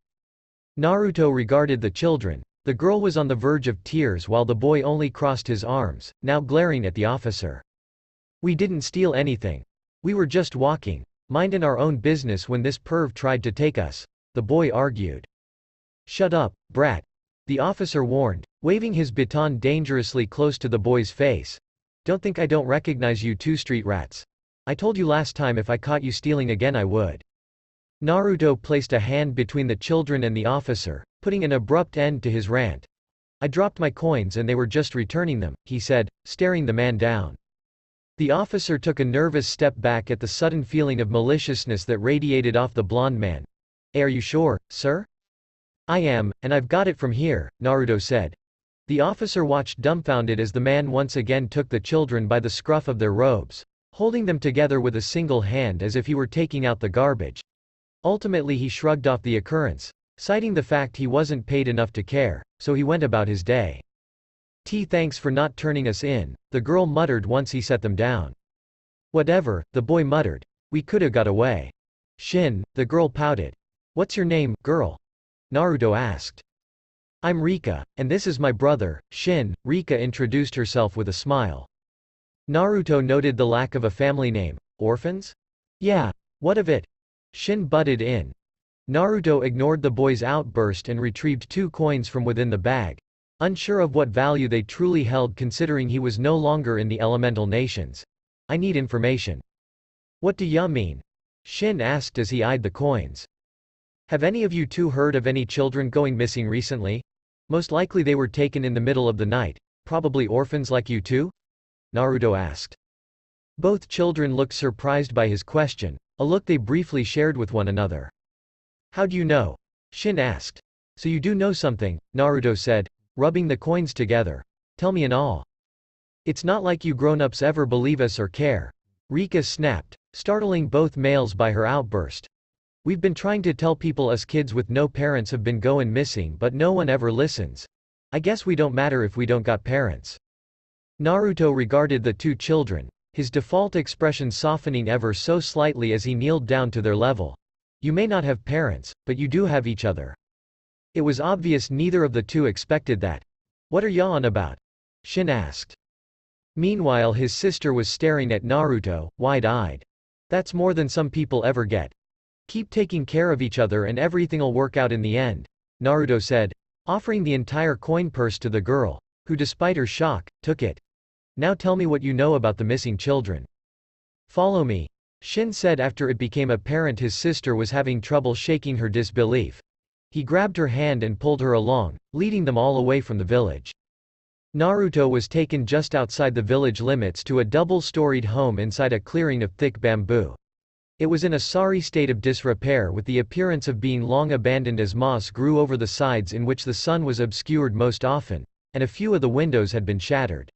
Speaker 1: Naruto regarded the children. The girl was on the verge of tears while the boy only crossed his arms, now glaring at the officer. "We didn't steal anything. We were just walking, minding our own business when this perv tried to take us," the boy argued. "Shut up, brat," the officer warned, waving his baton dangerously close to the boy's face. "Don't think I don't recognize you two street rats. I told you last time if I caught you stealing again I would." Naruto placed a hand between the children and the officer, putting an abrupt end to his rant. "I dropped my coins and they were just returning them," he said, staring the man down. The officer took a nervous step back at the sudden feeling of maliciousness that radiated off the blonde man. "Are you sure, sir?" "I am, and I've got it from here," Naruto said. The officer watched dumbfounded as the man once again took the children by the scruff of their robes, holding them together with a single hand as if he were taking out the garbage. Ultimately he shrugged off the occurrence, citing the fact he wasn't paid enough to care, so he went about his day. Thanks for not turning us in," the girl muttered once he set them down. "Whatever," the boy muttered. "We coulda got away." "Shin," the girl pouted. "What's your name, girl?" Naruto asked. "I'm Rika, and this is my brother, Shin," Rika introduced herself with a smile. Naruto noted the lack of a family name. "Orphans?" "Yeah. What of it?" Shin butted in. Naruto ignored the boy's outburst and retrieved 2 coins from within the bag, unsure of what value they truly held considering he was no longer in the elemental nations. "I need information." "What do ya mean?" Shin asked as he eyed the coins. "Have any of you two heard of any children going missing recently? Most likely they were taken in the middle of the night, probably orphans like you two?" Naruto asked. Both children looked surprised by his question, a look they briefly shared with one another. "How do you know?" Shin asked. "So you do know something," Naruto said, rubbing the coins together. "Tell me in all." "It's not like you grown-ups ever believe us or care," Rika snapped, startling both males by her outburst. "We've been trying to tell people us kids with no parents have been goin' missing but no one ever listens. I guess we don't matter if we don't got parents." Naruto regarded the 2 children, his default expression softening ever so slightly as he kneeled down to their level. "You may not have parents, but you do have each other." It was obvious neither of the 2 expected that. "What are ya on about?" Shin asked. Meanwhile his sister was staring at Naruto, wide-eyed. "That's more than some people ever get. Keep taking care of each other and everything'll work out in the end," Naruto said, offering the entire coin purse to the girl, who despite her shock, took it. "Now tell me what you know about the missing children." "Follow me," Shin said after it became apparent his sister was having trouble shaking her disbelief. He grabbed her hand and pulled her along, leading them all away from the village. Naruto was taken just outside the village limits to a double-storied home inside a clearing of thick bamboo. It was in a sorry state of disrepair with the appearance of being long abandoned as moss grew over the sides in which the sun was obscured most often, and a few of the windows had been shattered.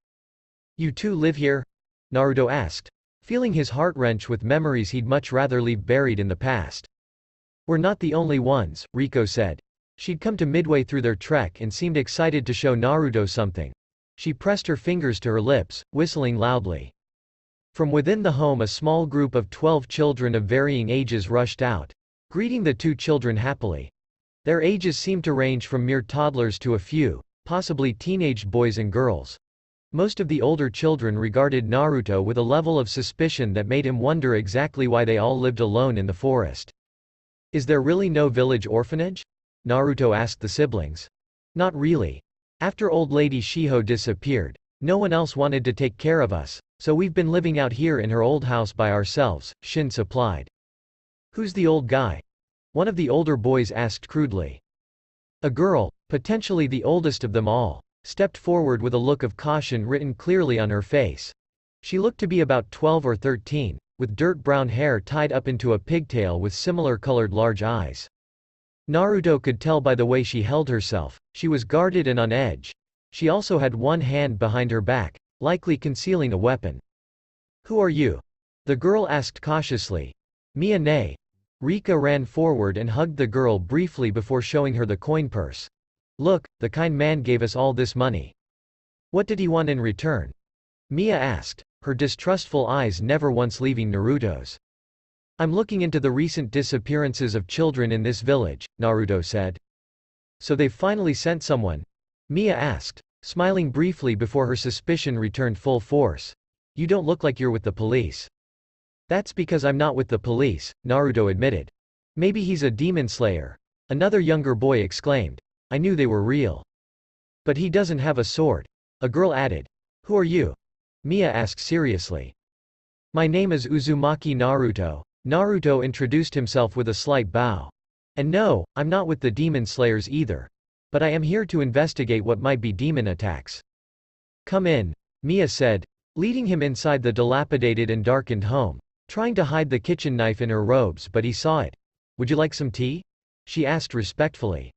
Speaker 1: "You two live here?" Naruto asked, feeling his heart wrench with memories he'd much rather leave buried in the past. "We're not the only ones," Riko said. She'd come to midway through their trek and seemed excited to show Naruto something. She pressed her fingers to her lips, whistling loudly. From within the home a small group of 12 children of varying ages rushed out, greeting the two children happily. Their ages seemed to range from mere toddlers to a few, possibly teenaged boys and girls. Most of the older children regarded Naruto with a level of suspicion that made him wonder exactly why they all lived alone in the forest. Is there really no village orphanage? Naruto asked the siblings. Not really. After old lady Shiho disappeared, no one else wanted to take care of us, so we've been living out here in her old house by ourselves, Shin supplied. Who's the old guy? One of the older boys asked crudely. A girl, potentially the oldest of them all, stepped forward with a look of caution written clearly on her face. She looked to be about 12 or 13, with dirt brown hair tied up into a pigtail with similar colored large eyes. Naruto could tell by the way she held herself, she was guarded and on edge. She also had one hand behind her back, likely concealing a weapon. Who are you? The girl asked cautiously. Mia ne. Rika ran forward and hugged the girl briefly before showing her the coin purse. Look, the kind man gave us all this money. What did he want in return? Mia asked, her distrustful eyes never once leaving Naruto's. I'm looking into the recent disappearances of children in this village, Naruto said. So they've finally sent someone? Mia asked, smiling briefly before her suspicion returned full force. You don't look like you're with the police. That's because I'm not with the police, Naruto admitted. Maybe he's a demon slayer. Another younger boy exclaimed. I knew they were real. But he doesn't have a sword. A girl added. Who are you? Mia asked seriously. My name is Uzumaki Naruto. Naruto introduced himself with a slight bow. And no, I'm not with the demon slayers either. But I am here to investigate what might be demon attacks. Come in, Mia said, leading him inside the dilapidated and darkened home, trying to hide the kitchen knife in her robes, but he saw it. Would you like some tea? She asked respectfully.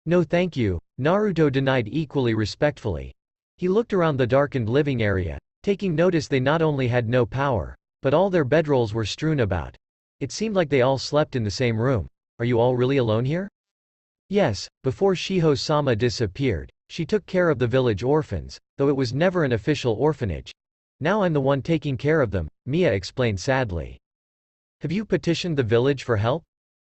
Speaker 1: No thank you, Naruto denied equally respectfully. He looked around the darkened living area, taking notice they not only had no power, but all their bedrolls were strewn about. It seemed like they all slept in the same room. Are you all really alone here? Yes, before Shiho-sama disappeared, she took care of the village orphans, though it was never an official orphanage. Now I'm the one taking care of them, Mia explained sadly. Have you petitioned the village for help?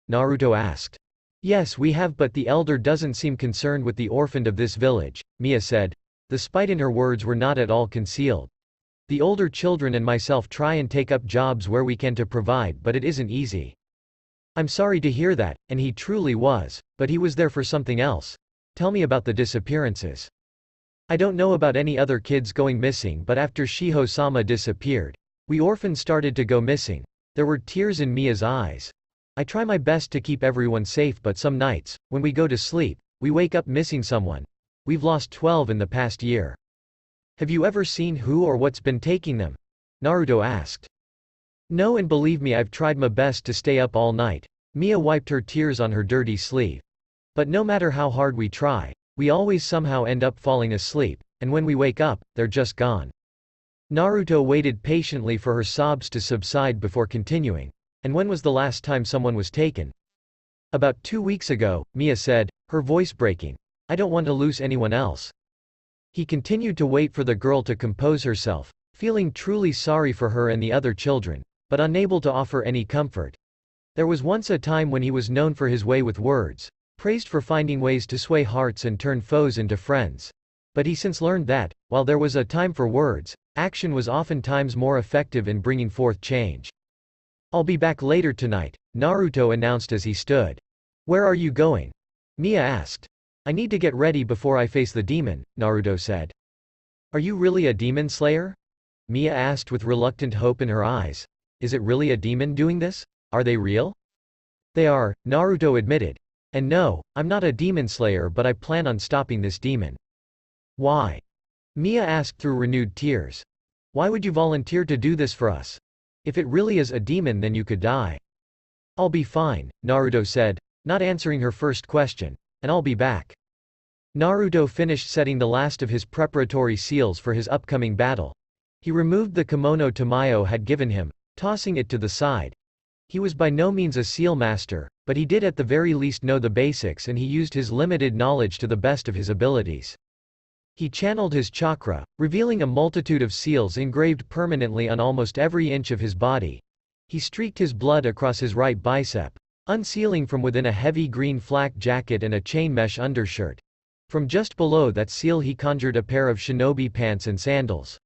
Speaker 1: Naruto asked. Yes we have, but the elder doesn't seem concerned with the orphaned of this village, Mia said. The spite in her words were not at all concealed. The older children and myself try and take up jobs where we can to provide, but it isn't easy. I'm sorry to hear that, and he truly was, but he was there for something else. Tell me about the disappearances. I don't know about any other kids going missing, but after Shiho-sama disappeared, we orphans started to go missing. There were tears in Mia's eyes. I try my best to keep everyone safe, but some nights, when we go to sleep, we wake up missing someone. We've lost 12 in the past year. Have you ever seen who or what's been taking them? Naruto asked. No, and believe me, I've tried my best to stay up all night. Mia wiped her tears on her dirty sleeve. But no matter how hard we try, we always somehow end up falling asleep, and when we wake up, they're just gone. Naruto waited patiently for her sobs to subside before continuing. And when was the last time someone was taken? About 2 weeks ago, Mia said, her voice breaking. I don't want to lose anyone else. He continued to wait for the girl to compose herself, feeling truly sorry for her and the other children, but unable to offer any comfort. There was once a time when he was known for his way with words, praised for finding ways to sway hearts and turn foes into friends. But he since learned that, while there was a time for words, action was oftentimes more effective in bringing forth change. I'll be back later tonight, Naruto announced as he stood. Where are you going? Mia asked. I need to get ready before I face the demon, Naruto said. Are you really a demon slayer? Mia asked with reluctant hope in her eyes. Is it really a demon doing this? Are they real? They are, Naruto admitted. And no, I'm not a demon slayer, but I plan on stopping this demon. Why? Mia asked through renewed tears. Why would you volunteer to do this for us? If it really is a demon, then you could die. I'll be fine, Naruto said, not answering her first question, and I'll be back. Naruto finished setting the last of his preparatory seals for his upcoming battle. He removed the kimono Tamayo had given him, tossing it to the side. He was by no means a seal master, but he did at the very least know the basics, and he used his limited knowledge to the best of his abilities. He channeled his chakra, revealing a multitude of seals engraved permanently on almost every inch of his body. He streaked his blood across his right bicep, unsealing from within a heavy green flak jacket and a chain mesh undershirt. From just below that seal he conjured a pair of shinobi pants and sandals.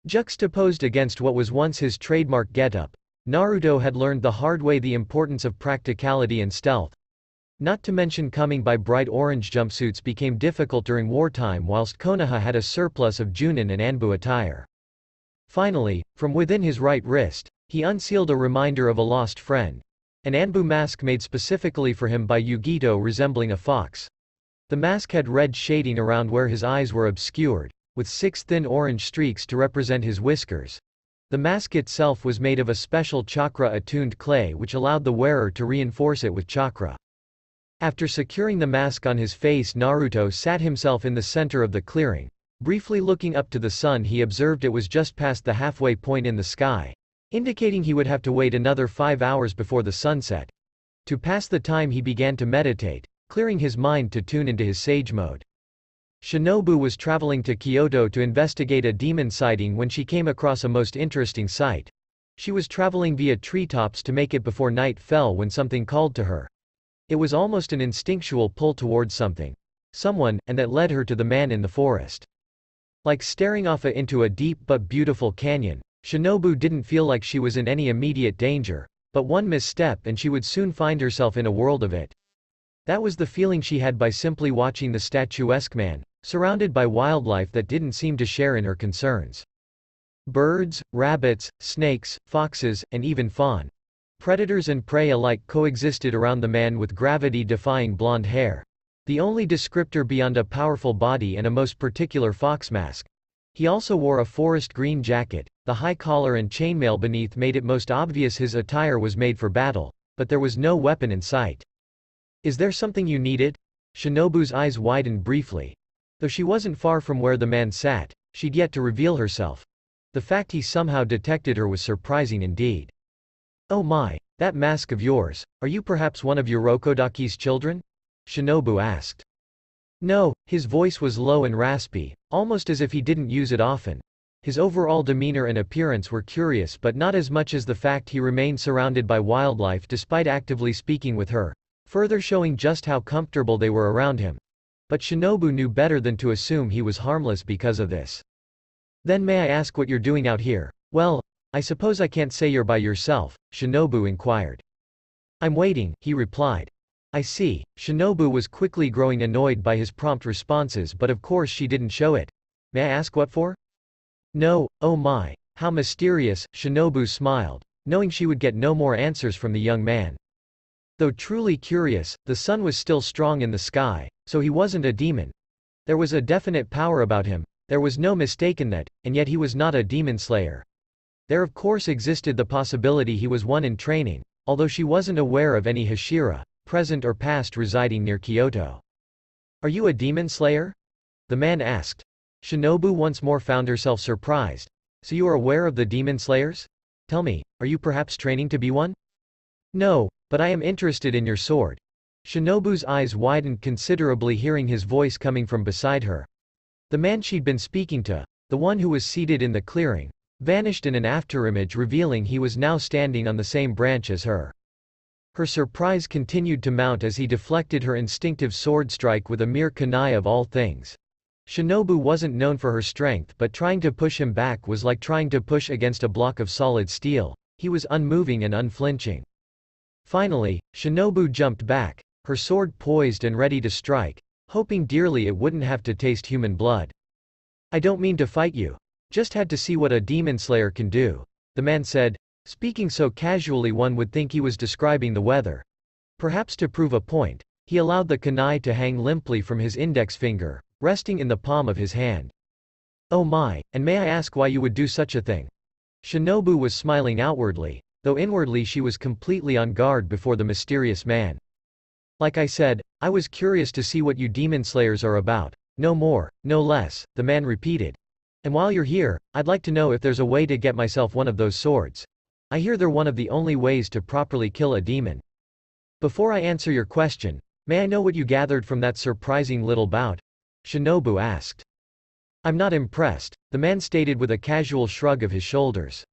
Speaker 1: Juxtaposed against what was once his trademark getup, Naruto had learned the hard way the importance of practicality and stealth. Not to mention coming by bright orange jumpsuits became difficult during wartime, whilst Konoha had a surplus of Junin and Anbu attire. Finally, from within his right wrist, he unsealed a reminder of a lost friend. An Anbu mask made specifically for him by Yugito resembling a fox. The mask had red shading around where his eyes were obscured, with 6 thin orange streaks to represent his whiskers. The mask itself was made of a special chakra-attuned clay which allowed the wearer to reinforce it with chakra. After securing the mask on his face, Naruto sat himself in the center of the clearing. Briefly looking up to the sun, he observed it was just past the halfway point in the sky, indicating he would have to wait another 5 hours before the sunset. To pass the time he began to meditate, clearing his mind to tune into his sage mode. Shinobu was traveling to Kyoto to investigate a demon sighting when she came across a most interesting sight. She was traveling via treetops to make it before night fell when something called to her. It was almost an instinctual pull towards someone, and that led her to the man in the forest. Like staring off into a deep but beautiful canyon, Shinobu didn't feel like she was in any immediate danger, but one misstep and she would soon find herself in a world of it. That was the feeling she had by simply watching the statuesque man, surrounded by wildlife that didn't seem to share in her concerns. Birds, rabbits, snakes, foxes, and even fawn. Predators and prey alike coexisted around the man with gravity-defying blonde hair. The only descriptor beyond a powerful body and a most particular fox mask. He also wore a forest green jacket. The high collar and chainmail beneath made it most obvious his attire was made for battle, but there was no weapon in sight. "Is there something you needed?" Shinobu's eyes widened briefly. Though she wasn't far from where the man sat, she'd yet to reveal herself. The fact he somehow detected her was surprising indeed. "Oh my, that mask of yours, are you perhaps one of Urokodaki's children?" Shinobu asked. No, his voice was low and raspy, almost as if he didn't use it often. His overall demeanor and appearance were curious, but not as much as the fact he remained surrounded by wildlife despite actively speaking with her, further showing just how comfortable they were around him. But Shinobu knew better than to assume he was harmless because of this. "Then may I ask what you're doing out here?" "Well, I suppose I can't say you're by yourself," Shinobu inquired. "I'm waiting," he replied. "I see." Shinobu was quickly growing annoyed by his prompt responses, but of course she didn't show it. "May I ask what for?" "No, oh my, how mysterious." Shinobu smiled, knowing she would get no more answers from the young man. Though truly curious, the sun was still strong in the sky, so he wasn't a demon. There was a definite power about him, there was no mistaking that, and yet he was not a demon slayer. There of course existed the possibility he was one in training, although she wasn't aware of any Hashira, present or past, residing near Kyoto. "Are you a demon slayer?" the man asked. Shinobu once more found herself surprised. "So you are aware of the demon slayers? Tell me, are you perhaps training to be one?" "No, but I am interested in your sword." Shinobu's eyes widened considerably hearing his voice coming from beside her. The man she'd been speaking to, the one who was seated in the clearing, vanished in an afterimage revealing he was now standing on the same branch as her. Her surprise continued to mount as he deflected her instinctive sword strike with a mere kunai of all things. Shinobu wasn't known for her strength, but trying to push him back was like trying to push against a block of solid steel. He was unmoving and unflinching. Finally, Shinobu jumped back, her sword poised and ready to strike, hoping dearly it wouldn't have to taste human blood. "I don't mean to fight you. Just had to see what a demon slayer can do," the man said, speaking so casually one would think he was describing the weather. Perhaps to prove a point, he allowed the kunai to hang limply from his index finger, resting in the palm of his hand. "Oh my, and may I ask why you would do such a thing?" Shinobu was smiling outwardly, though inwardly she was completely on guard before the mysterious man. "Like I said, I was curious to see what you demon slayers are about. No more, no less," the man repeated. "And while you're here, I'd like to know if there's a way to get myself one of those swords. I hear they're one of the only ways to properly kill a demon. Before I answer your question, may I know what you gathered from that surprising little bout? Shinobu asked. I'm not impressed, the man stated with a casual shrug of his shoulders.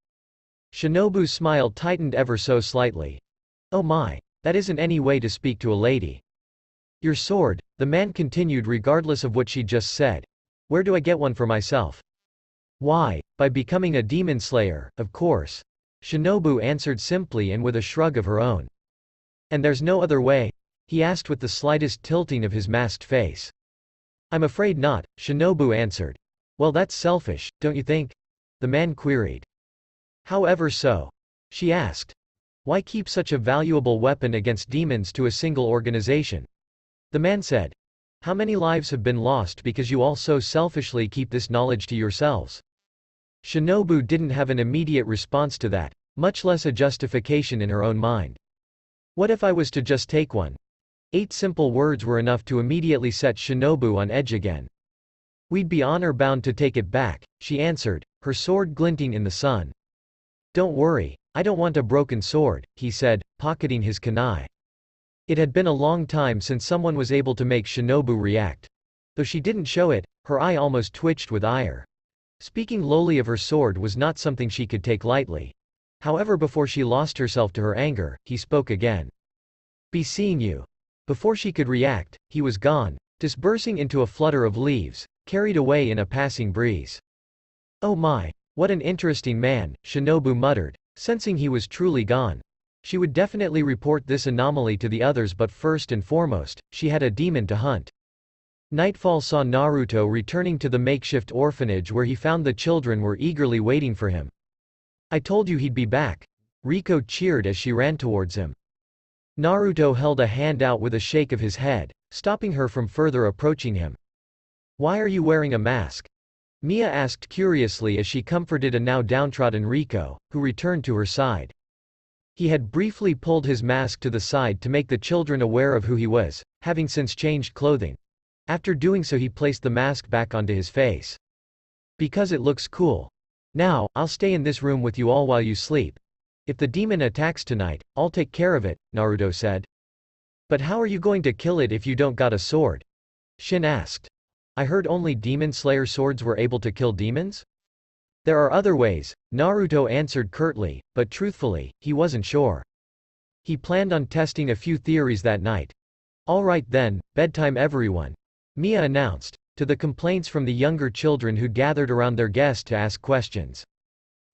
Speaker 1: Shinobu's smile tightened ever so slightly. Oh my, that isn't any way to speak to a lady. Your sword, the man continued regardless of what she just said. Where do I get one for myself? Why, by becoming a demon slayer, of course. Shinobu answered simply and with a shrug of her own. And there's no other way? He asked with the slightest tilting of his masked face. I'm afraid not, Shinobu answered. Well, that's selfish, don't you think? The man queried. However so? She asked. Why keep such a valuable weapon against demons to a single organization? The man said. How many lives have been lost because you all so selfishly keep this knowledge to yourselves? Shinobu didn't have an immediate response to that, much less a justification in her own mind. What if I was to just take one? 8 simple words were enough to immediately set Shinobu on edge again. We'd be honor-bound to take it back, she answered, her sword glinting in the sun. Don't worry, I don't want a broken sword, he said, pocketing his kunai. It had been a long time since someone was able to make Shinobu react. Though she didn't show it, her eye almost twitched with ire. Speaking lowly of her sword was not something she could take lightly. However, before she lost herself to her anger, he spoke again. Be seeing you. Before she could react, he was gone, dispersing into a flutter of leaves, carried away in a passing breeze. Oh my, what an interesting man, Shinobu muttered, sensing he was truly gone. She would definitely report this anomaly to the others, but first and foremost, she had a demon to hunt. Nightfall saw Naruto returning to the makeshift orphanage where he found the children were eagerly waiting for him. I told you he'd be back. Riko cheered as she ran towards him. Naruto held a hand out with a shake of his head, stopping her from further approaching him. Why are you wearing a mask? Mia asked curiously as she comforted a now downtrodden Riko, who returned to her side. He had briefly pulled his mask to the side to make the children aware of who he was, having since changed clothing. After doing so, he placed the mask back onto his face. Because it looks cool. Now, I'll stay in this room with you all while you sleep. If the demon attacks tonight, I'll take care of it, Naruto said. But how are you going to kill it if you don't got a sword? Shin asked. I heard only demon slayer swords were able to kill demons? There are other ways, Naruto answered curtly, but truthfully, he wasn't sure. He planned on testing a few theories that night. All right then, bedtime everyone, Mia announced, to the complaints from the younger children who'd gathered around their guest to ask questions.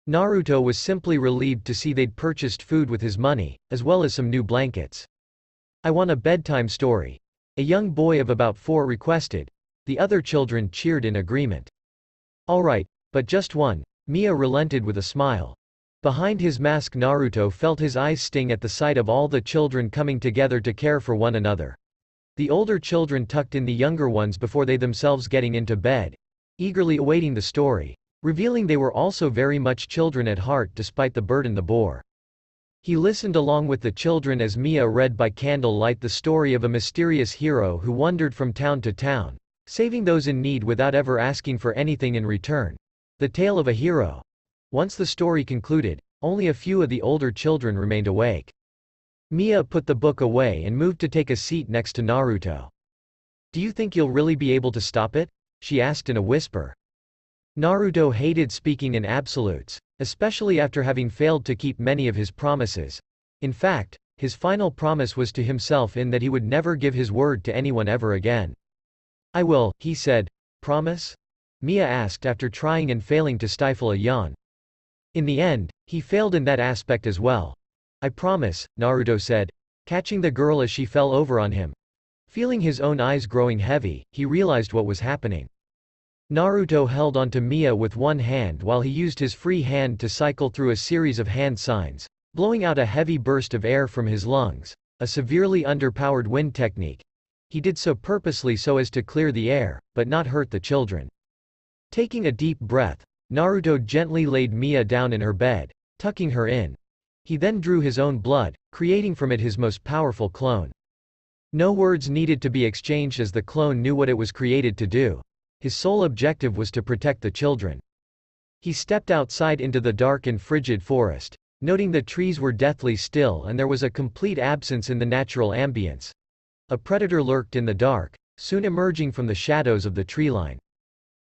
Speaker 1: Naruto was simply relieved to see they'd purchased food with his money, as well as some new blankets. I want a bedtime story. A young boy of about 4 requested. The other children cheered in agreement. All right, but just one, Mia relented with a smile. Behind his mask, Naruto felt his eyes sting at the sight of all the children coming together to care for one another. The older children tucked in the younger ones before they themselves getting into bed, eagerly awaiting the story, revealing they were also very much children at heart despite the burden they bore. He listened along with the children as Mia read by candlelight the story of a mysterious hero who wandered from town to town, saving those in need without ever asking for anything in return. The tale of a hero. Once the story concluded, only a few of the older children remained awake. Mia put the book away and moved to take a seat next to Naruto. Do you think you'll really be able to stop it? She asked in a whisper. Naruto hated speaking in absolutes, especially after having failed to keep many of his promises. In fact, his final promise was to himself in that he would never give his word to anyone ever again. I will, he said. Promise? Mia asked after trying and failing to stifle a yawn. In the end, he failed in that aspect as well. I promise, Naruto said, catching the girl as she fell over on him. Feeling his own eyes growing heavy, he realized what was happening. Naruto held onto Mia with one hand while he used his free hand to cycle through a series of hand signs, blowing out a heavy burst of air from his lungs, a severely underpowered wind technique. He did so purposely so as to clear the air, but not hurt the children. Taking a deep breath, Naruto gently laid Mia down in her bed, tucking her in. He then drew his own blood, creating from it his most powerful clone. No words needed to be exchanged as the clone knew what it was created to do. His sole objective was to protect the children. He stepped outside into the dark and frigid forest. noting the trees were deathly still and there was a complete absence in the natural ambience. A predator lurked in the dark, soon emerging from the shadows of the treeline.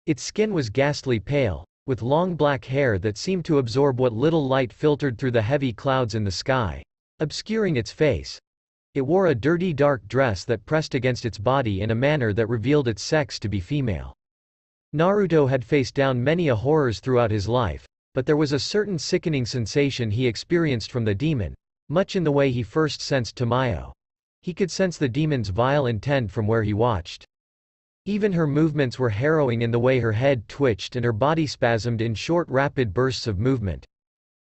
Speaker 1: Its skin was ghastly pale, with long black hair that seemed to absorb what little light filtered through the heavy clouds in the sky, obscuring its face. It wore a dirty dark dress that pressed against its body in a manner that revealed its sex to be female. Naruto had faced down many horrors throughout his life, but there was a certain sickening sensation he experienced from the demon, much in the way he first sensed Tamayo. He could sense the demon's vile intent from where he watched. Even her movements were harrowing in the way her head twitched and her body spasmed in short rapid bursts of movement.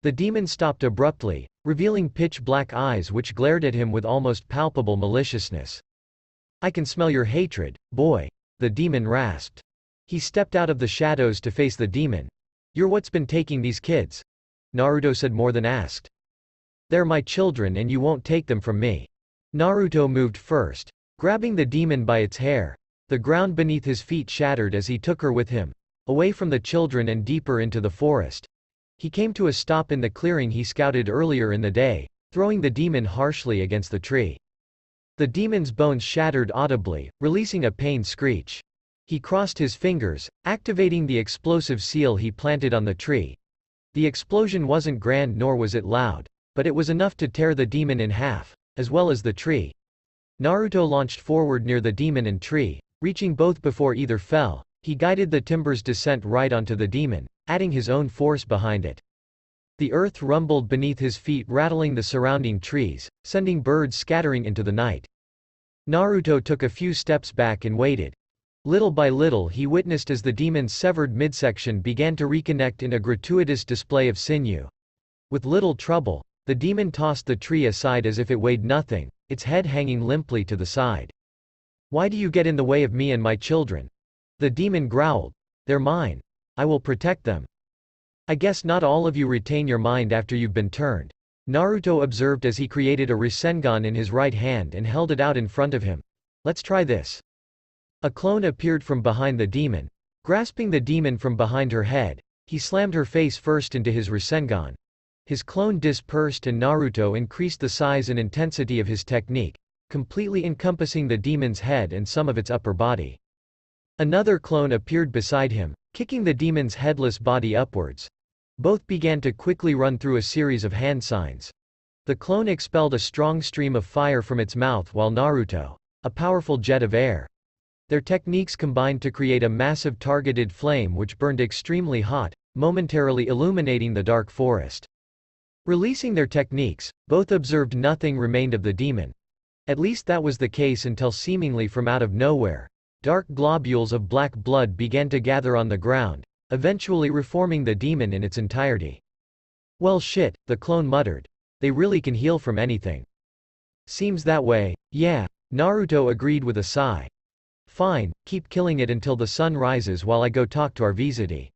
Speaker 1: The demon stopped abruptly, revealing pitch-black eyes which glared at him with almost palpable maliciousness. "I can smell your hatred, boy," the demon rasped. He stepped out of the shadows to face the demon. "You're what's been taking these kids?" Naruto said more than asked. "They're my children and you won't take them from me." Naruto moved first, grabbing the demon by its hair. The ground beneath his feet shattered as he took her with him, away from the children and deeper into the forest. He came to a stop in the clearing he scouted earlier in the day, throwing the demon harshly against the tree. The demon's bones shattered audibly, releasing a pained screech. He crossed his fingers, activating the explosive seal he planted on the tree. The explosion wasn't grand nor was it loud, but it was enough to tear the demon in half, as well as the tree. Naruto launched forward near the demon and tree, reaching both before either fell. He guided the timber's descent right onto the demon, adding his own force behind it. The earth rumbled beneath his feet, rattling the surrounding trees, sending birds scattering into the night. Naruto took a few steps back and waited. Little by little he witnessed as the demon's severed midsection began to reconnect in a gratuitous display of sinew. With little trouble, the demon tossed the tree aside as if it weighed nothing, its head hanging limply to the side. "Why do you get in the way of me and my children?" the demon growled. "They're mine. I will protect them." "I guess not all of you retain your mind after you've been turned," Naruto observed as he created a Rasengan in his right hand and held it out in front of him. "Let's try this." A clone appeared from behind the demon. Grasping the demon from behind her head, he slammed her face first into his Rasengan. His clone dispersed and Naruto increased the size and intensity of his technique, completely encompassing the demon's head and some of its upper body. Another clone appeared beside him, kicking the demon's headless body upwards. Both began to quickly run through a series of hand signs. The clone expelled a strong stream of fire from its mouth while Naruto, a powerful jet of air. Their techniques combined to create a massive targeted flame which burned extremely hot, momentarily illuminating the dark forest. Releasing their techniques, both observed nothing remained of the demon. At least that was the case until seemingly from out of nowhere, dark globules of black blood began to gather on the ground, eventually reforming the demon in its entirety. "Well shit," the clone muttered. "They really can heal from anything." "Seems that way, yeah," Naruto agreed with a sigh. "Fine, keep killing it until the sun rises while I go talk to our Vizity."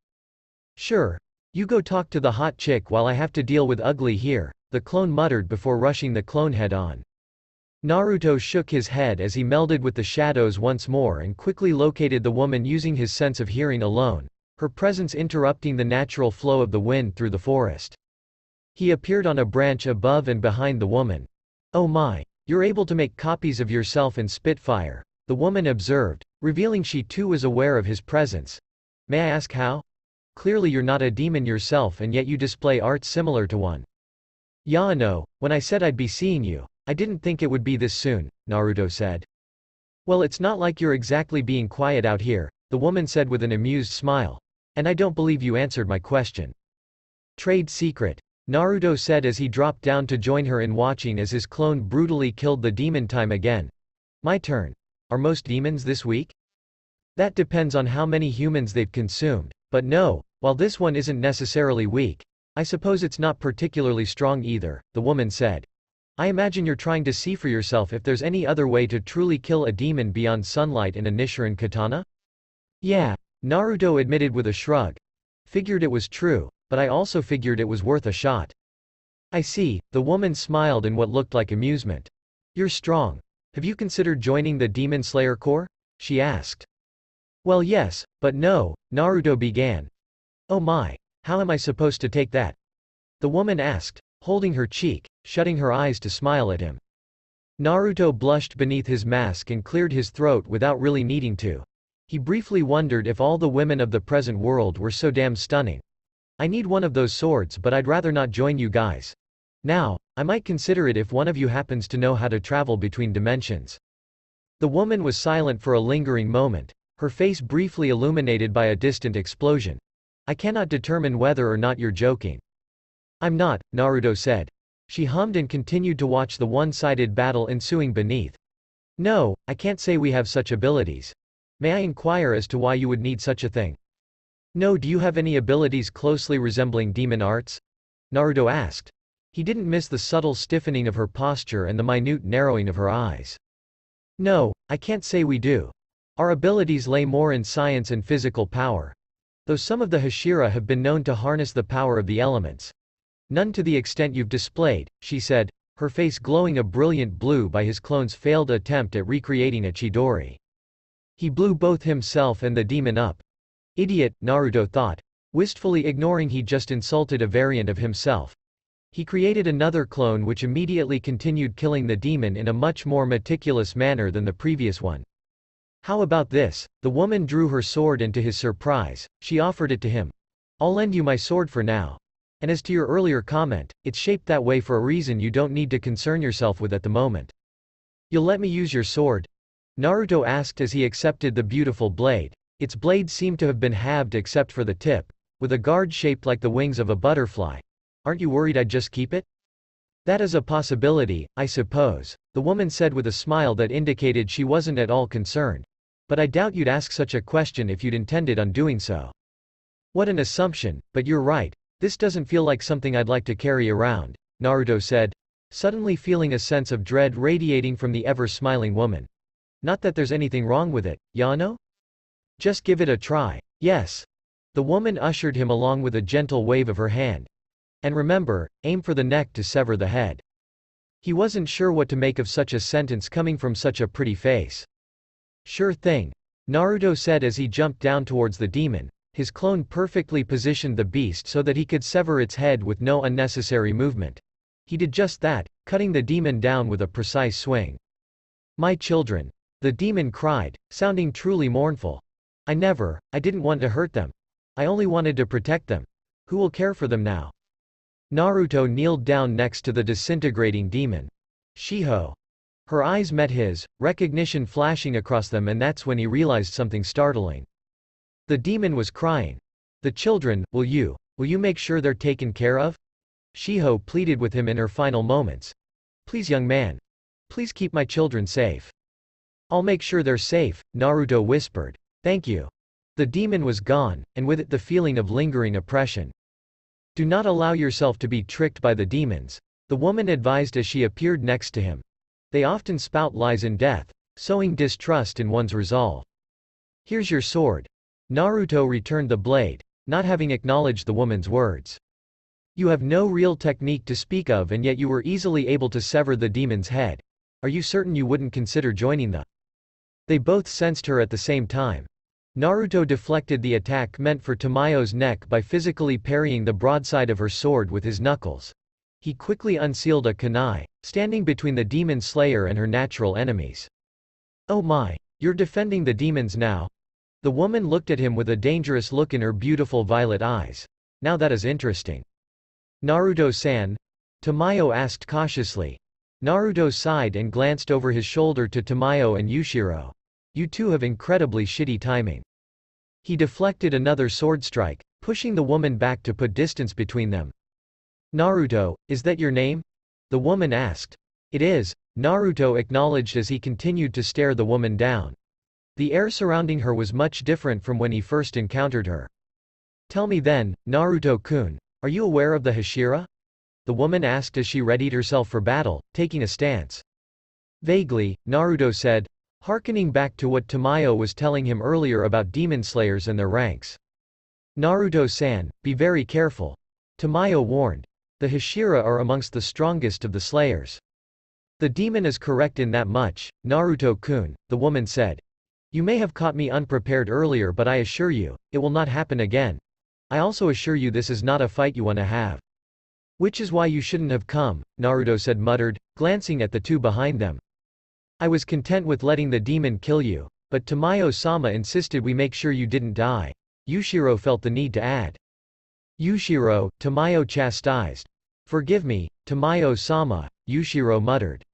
Speaker 1: "Sure. You go talk to the hot chick while I have to deal with ugly here," the clone muttered before rushing the clone head on. Naruto shook his head as he melded with the shadows once more and quickly located the woman using his sense of hearing alone, her presence interrupting the natural flow of the wind through the forest. He appeared on a branch above and behind the woman. "Oh my. You're able to make copies of yourself in Spitfire," the woman observed, revealing she too was aware of his presence. "May I ask how? Clearly you're not a demon yourself and yet you display art similar to one." "Yano, when I said I'd be seeing you, I didn't think it would be this soon," Naruto said. "Well, it's not like you're exactly being quiet out here," the woman said with an amused smile. "And I don't believe you answered my question." "Trade secret," Naruto said as he dropped down to join her in watching as his clone brutally killed the demon time again. "My turn. Are most demons this weak?" "That depends on how many humans they've consumed. But no, while this one isn't necessarily weak, I suppose it's not particularly strong either," the woman said. "I imagine you're trying to see for yourself if there's any other way to truly kill a demon beyond sunlight and a Nichiren katana?" "Yeah," Naruto admitted with a shrug. "Figured it was true, but I also figured it was worth a shot." "I see," the woman smiled in what looked like amusement. "You're strong. Have you considered joining the Demon Slayer Corps?" she asked. "Well yes, but no," Naruto began. "Oh my. How am I supposed to take that?" the woman asked. holding her cheek, shutting her eyes to smile at him. Naruto blushed beneath his mask and cleared his throat without really needing to. He briefly wondered if all the women of the present world were so damn stunning. I need one of those swords, but I'd rather not join you guys. Now, I might consider it if one of you happens to know how to travel between dimensions. The woman was silent for a lingering moment, her face briefly illuminated by a distant explosion. I cannot determine whether or not you're joking. I'm not, Naruto said. She hummed and continued to watch the one-sided battle ensuing beneath. No, I can't say we have such abilities. May I inquire as to why you would need such a thing? No, do you have any abilities closely resembling demon arts? Naruto asked. He didn't miss the subtle stiffening of her posture and the minute narrowing of her eyes. No, I can't say we do. Our abilities lay more in science and physical power. Though some of the Hashira have been known to harness the power of the elements. None to the extent you've displayed, she said, her face glowing a brilliant blue by his clone's failed attempt at recreating a Chidori. He blew both himself and the demon up. Idiot, Naruto thought, wistfully ignoring he just insulted a variant of himself. He created another clone which immediately continued killing the demon in a much more meticulous manner than the previous one. How about this? The woman drew her sword and to his surprise, she offered it to him. I'll lend you my sword for now. And as to your earlier comment, it's shaped that way for a reason you don't need to concern yourself with at the moment. You'll let me use your sword? Naruto asked as he accepted the beautiful blade. Its blade seemed to have been halved except for the tip, with a guard shaped like the wings of a butterfly. Aren't you worried I'd just keep it? That is a possibility, I suppose, the woman said with a smile that indicated she wasn't at all concerned. But I doubt you'd ask such a question if you'd intended on doing so. What an assumption, but you're right. This doesn't feel like something I'd like to carry around, Naruto said, suddenly feeling a sense of dread radiating from the ever-smiling woman. Not that there's anything wrong with it, Yano? Just give it a try. Yes. The woman ushered him along with a gentle wave of her hand. And remember, aim for the neck to sever the head. He wasn't sure what to make of such a sentence coming from such a pretty face. Sure thing, Naruto said as he jumped down towards the demon. His clone perfectly positioned the beast so that he could sever its head with no unnecessary movement. He did just that, cutting the demon down with a precise swing. My children. The demon cried, sounding truly mournful. I didn't want to hurt them. I only wanted to protect them. Who will care for them now? Naruto kneeled down next to the disintegrating demon. Shiho. Her eyes met his, recognition flashing across them, and that's when he realized something startling. The demon was crying. The children, will you make sure they're taken care of? Shiho pleaded with him in her final moments. Please, young man. Please keep my children safe. I'll make sure they're safe, Naruto whispered. Thank you. The demon was gone, and with it the feeling of lingering oppression. Do not allow yourself to be tricked by the demons, the woman advised as she appeared next to him. They often spout lies and death, sowing distrust in one's resolve. Here's your sword. Naruto returned the blade, not having acknowledged the woman's words. You have no real technique to speak of, and yet you were easily able to sever the demon's head. Are you certain you wouldn't consider joining the? They both sensed her at the same time. Naruto deflected the attack meant for Tamayo's neck by physically parrying the broadside of her sword with his knuckles. He quickly unsealed a kunai, standing between the demon slayer and her natural enemies. Oh my, you're defending the demons now? The woman looked at him with a dangerous look in her beautiful violet eyes. Now that is interesting. Naruto-san? Tamayo asked cautiously. Naruto sighed and glanced over his shoulder to Tamayo and Yushiro. You two have incredibly shitty timing. He deflected another sword strike, pushing the woman back to put distance between them. Naruto, is that your name? The woman asked. It is, Naruto acknowledged as he continued to stare the woman down. The air surrounding her was much different from when he first encountered her. Tell me then, Naruto-kun, are you aware of the Hashira? The woman asked as she readied herself for battle, taking a stance. Vaguely, Naruto said, hearkening back to what Tamayo was telling him earlier about demon slayers and their ranks. Naruto-san, be very careful. Tamayo warned. The Hashira are amongst the strongest of the slayers. The demon is correct in that much, Naruto-kun, the woman said. You may have caught me unprepared earlier, but I assure you, it will not happen again. I also assure you this is not a fight you want to have. Which is why you shouldn't have come, Naruto said muttered, glancing at the two behind them. I was content with letting the demon kill you, but Tamayo-sama insisted we make sure you didn't die. Yushiro felt the need to add. Yushiro, Tamayo chastised. Forgive me, Tamayo-sama, Yushiro muttered.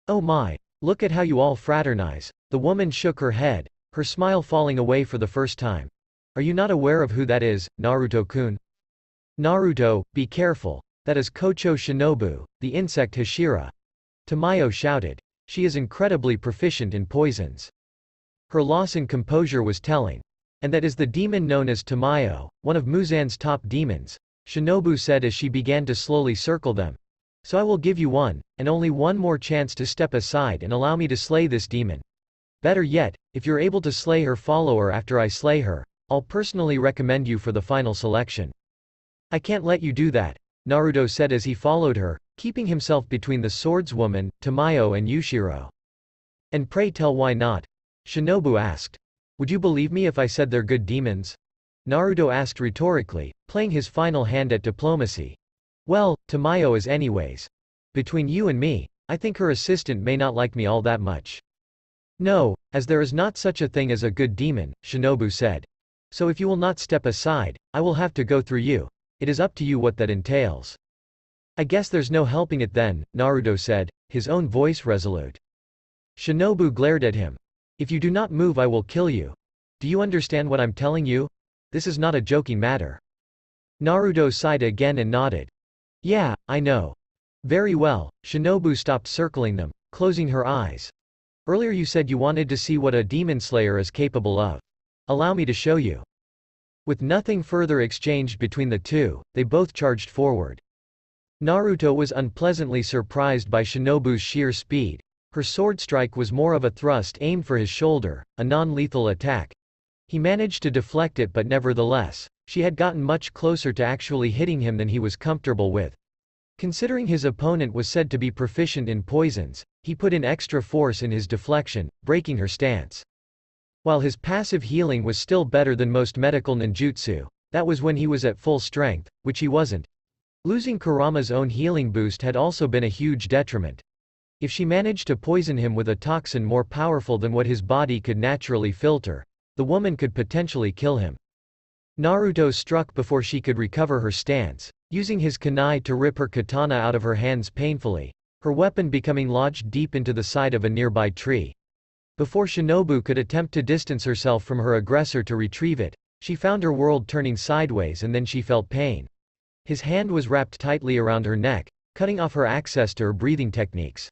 Speaker 1: Oh my. Look at how you all fraternize. The woman shook her head, her smile falling away for the first time. Are you not aware of who that is, Naruto-kun? Naruto, be careful. That is Kocho Shinobu, the insect Hashira. Tamayo shouted. She is incredibly proficient in poisons. Her loss in composure was telling. And that is the demon known as Tamayo, one of Muzan's top demons, Shinobu said as she began to slowly circle them. So I will give you one, and only one more chance to step aside and allow me to slay this demon. Better yet, if you're able to slay her follower after I slay her, I'll personally recommend you for the final selection. I can't let you do that, Naruto said as he followed her, keeping himself between the swordswoman, Tamayo and Yushiro. And pray tell why not? Shinobu asked. Would you believe me if I said they're good demons? Naruto asked rhetorically, playing his final hand at diplomacy. Well, Tamayo is anyways. Between you and me, I think her assistant may not like me all that much. No, as there is not such a thing as a good demon, Shinobu said. So if you will not step aside, I will have to go through you. It is up to you what that entails. I guess there's no helping it then, Naruto said, his own voice resolute. Shinobu glared at him. If you do not move I will kill you. Do you understand what I'm telling you? This is not a joking matter. Naruto sighed again and nodded. Yeah, I know. Very well. Shinobu stopped circling them, closing her eyes. Earlier you said you wanted to see what a demon slayer is capable of. Allow me to show you. With nothing further exchanged between the two, they both charged forward. Naruto was unpleasantly surprised by Shinobu's sheer speed. Her sword strike was more of a thrust aimed for his shoulder, a non-lethal attack. He managed to deflect it, but nevertheless, she had gotten much closer to actually hitting him than he was comfortable with. Considering his opponent was said to be proficient in poisons, he put in extra force in his deflection, breaking her stance. While his passive healing was still better than most medical ninjutsu, that was when he was at full strength, which he wasn't. Losing Kurama's own healing boost had also been a huge detriment. If she managed to poison him with a toxin more powerful than what his body could naturally filter, the woman could potentially kill him. Naruto struck before she could recover her stance, using his kunai to rip her katana out of her hands painfully, her weapon becoming lodged deep into the side of a nearby tree. Before Shinobu could attempt to distance herself from her aggressor to retrieve it, she found her world turning sideways and then she felt pain. His hand was wrapped tightly around her neck, cutting off her access to her breathing techniques.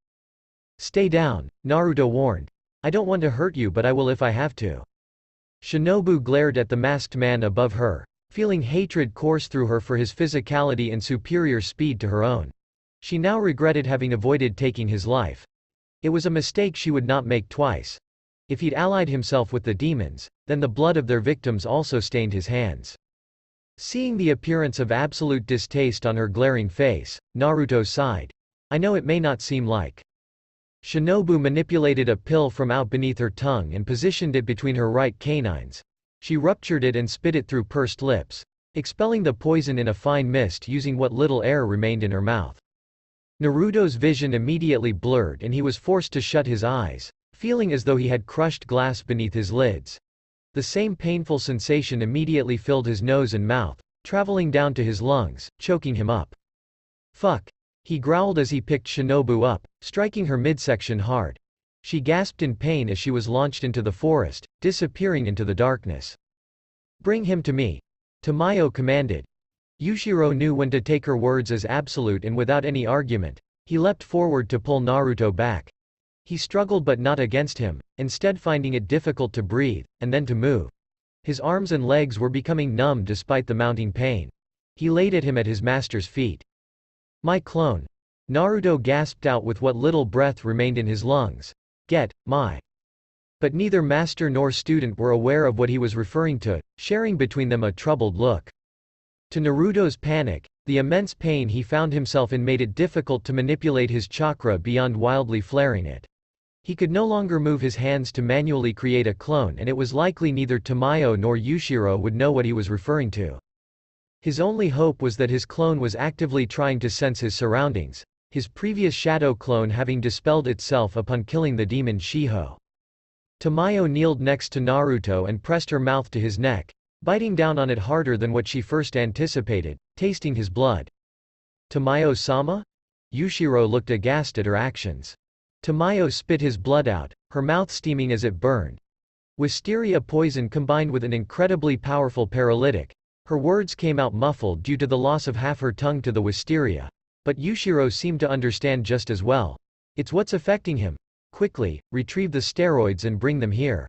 Speaker 1: Stay down, Naruto warned. I don't want to hurt you, but I will if I have to. Shinobu glared at the masked man above her, feeling hatred course through her for his physicality and superior speed to her own. She now regretted having avoided taking his life. It was a mistake she would not make twice. If he'd allied himself with the demons, then the blood of their victims also stained his hands. Seeing the appearance of absolute distaste on her glaring face, Naruto sighed. I know it may not seem like. Shinobu manipulated a pill from out beneath her tongue and positioned it between her right canines. She ruptured it and spit it through pursed lips, expelling the poison in a fine mist using what little air remained in her mouth. Naruto's vision immediately blurred and he was forced to shut his eyes, feeling as though he had crushed glass beneath his lids. The same painful sensation immediately filled his nose and mouth, traveling down to his lungs, choking him up. Fuck! He growled as he picked Shinobu up, striking her midsection hard. She gasped in pain as she was launched into the forest, disappearing into the darkness. Bring him to me. Tamayo commanded. Yushiro knew when to take her words as absolute and without any argument, he leapt forward to pull Naruto back. He struggled but not against him, instead finding it difficult to breathe, and then to move. His arms and legs were becoming numb despite the mounting pain. He laid at him at his master's feet. My clone. Naruto gasped out with what little breath remained in his lungs. Get, my. But neither master nor student were aware of what he was referring to, sharing between them a troubled look. To Naruto's panic, the immense pain he found himself in made it difficult to manipulate his chakra beyond wildly flaring it. He could no longer move his hands to manually create a clone, and it was likely neither Tamayo nor Yushiro would know what he was referring to. His only hope was that his clone was actively trying to sense his surroundings, his previous shadow clone having dispelled itself upon killing the demon Shiho. Tamayo kneeled next to Naruto and pressed her mouth to his neck, biting down on it harder than what she first anticipated, tasting his blood. Tamayo-sama? Yushiro looked aghast at her actions. Tamayo spit his blood out, her mouth steaming as it burned. Wisteria poison combined with an incredibly powerful paralytic. Her words came out muffled due to the loss of half her tongue to the wisteria. But Yushiro seemed to understand just as well. It's what's affecting him. Quickly, retrieve the steroids and bring them here.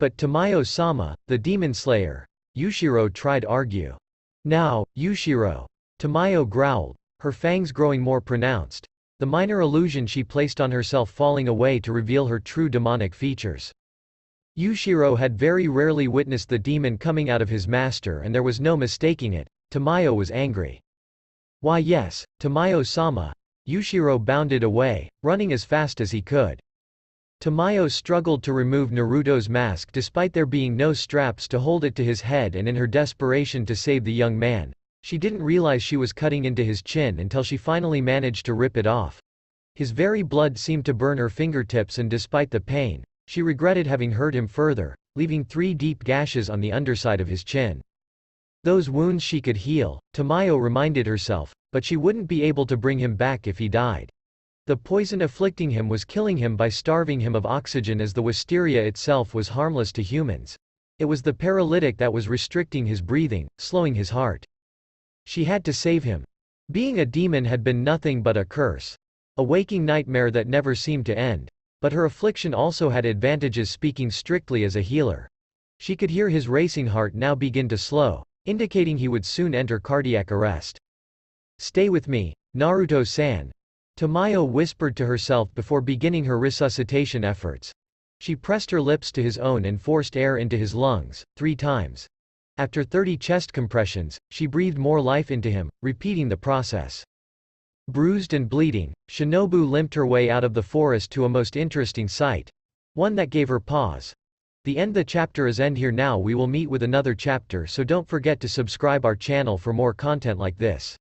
Speaker 1: But Tamayo-sama, the demon slayer. Yushiro tried argue. Now, Yushiro. Tamayo growled, her fangs growing more pronounced. The minor illusion she placed on herself falling away to reveal her true demonic features. Yushiro had very rarely witnessed the demon coming out of his master and there was no mistaking it. Tamayo was angry. Why yes, Tamayo-sama. Yushiro bounded away, running as fast as he could. Tamayo struggled to remove Naruto's mask despite there being no straps to hold it to his head, and in her desperation to save the young man, she didn't realize she was cutting into his chin until she finally managed to rip it off. His very blood seemed to burn her fingertips, and despite the pain, she regretted having hurt him further, leaving 3 deep gashes on the underside of his chin. Those wounds she could heal, Tamayo reminded herself, but she wouldn't be able to bring him back if he died. The poison afflicting him was killing him by starving him of oxygen, as the wisteria itself was harmless to humans. It was the paralytic that was restricting his breathing, slowing his heart. She had to save him. Being a demon had been nothing but a curse. A waking nightmare that never seemed to end. But her affliction also had advantages, speaking strictly as a healer. She could hear his racing heart now begin to slow, indicating he would soon enter cardiac arrest. Stay with me, Naruto-san. Tamayo whispered to herself before beginning her resuscitation efforts. She pressed her lips to his own and forced air into his lungs, 3 times. After 30 chest compressions, she breathed more life into him, repeating the process. Bruised and bleeding, Shinobu limped her way out of the forest to a most interesting sight. One that gave her pause. The chapter is end here. Now we will meet with another chapter, so don't forget to subscribe our channel for more content like this.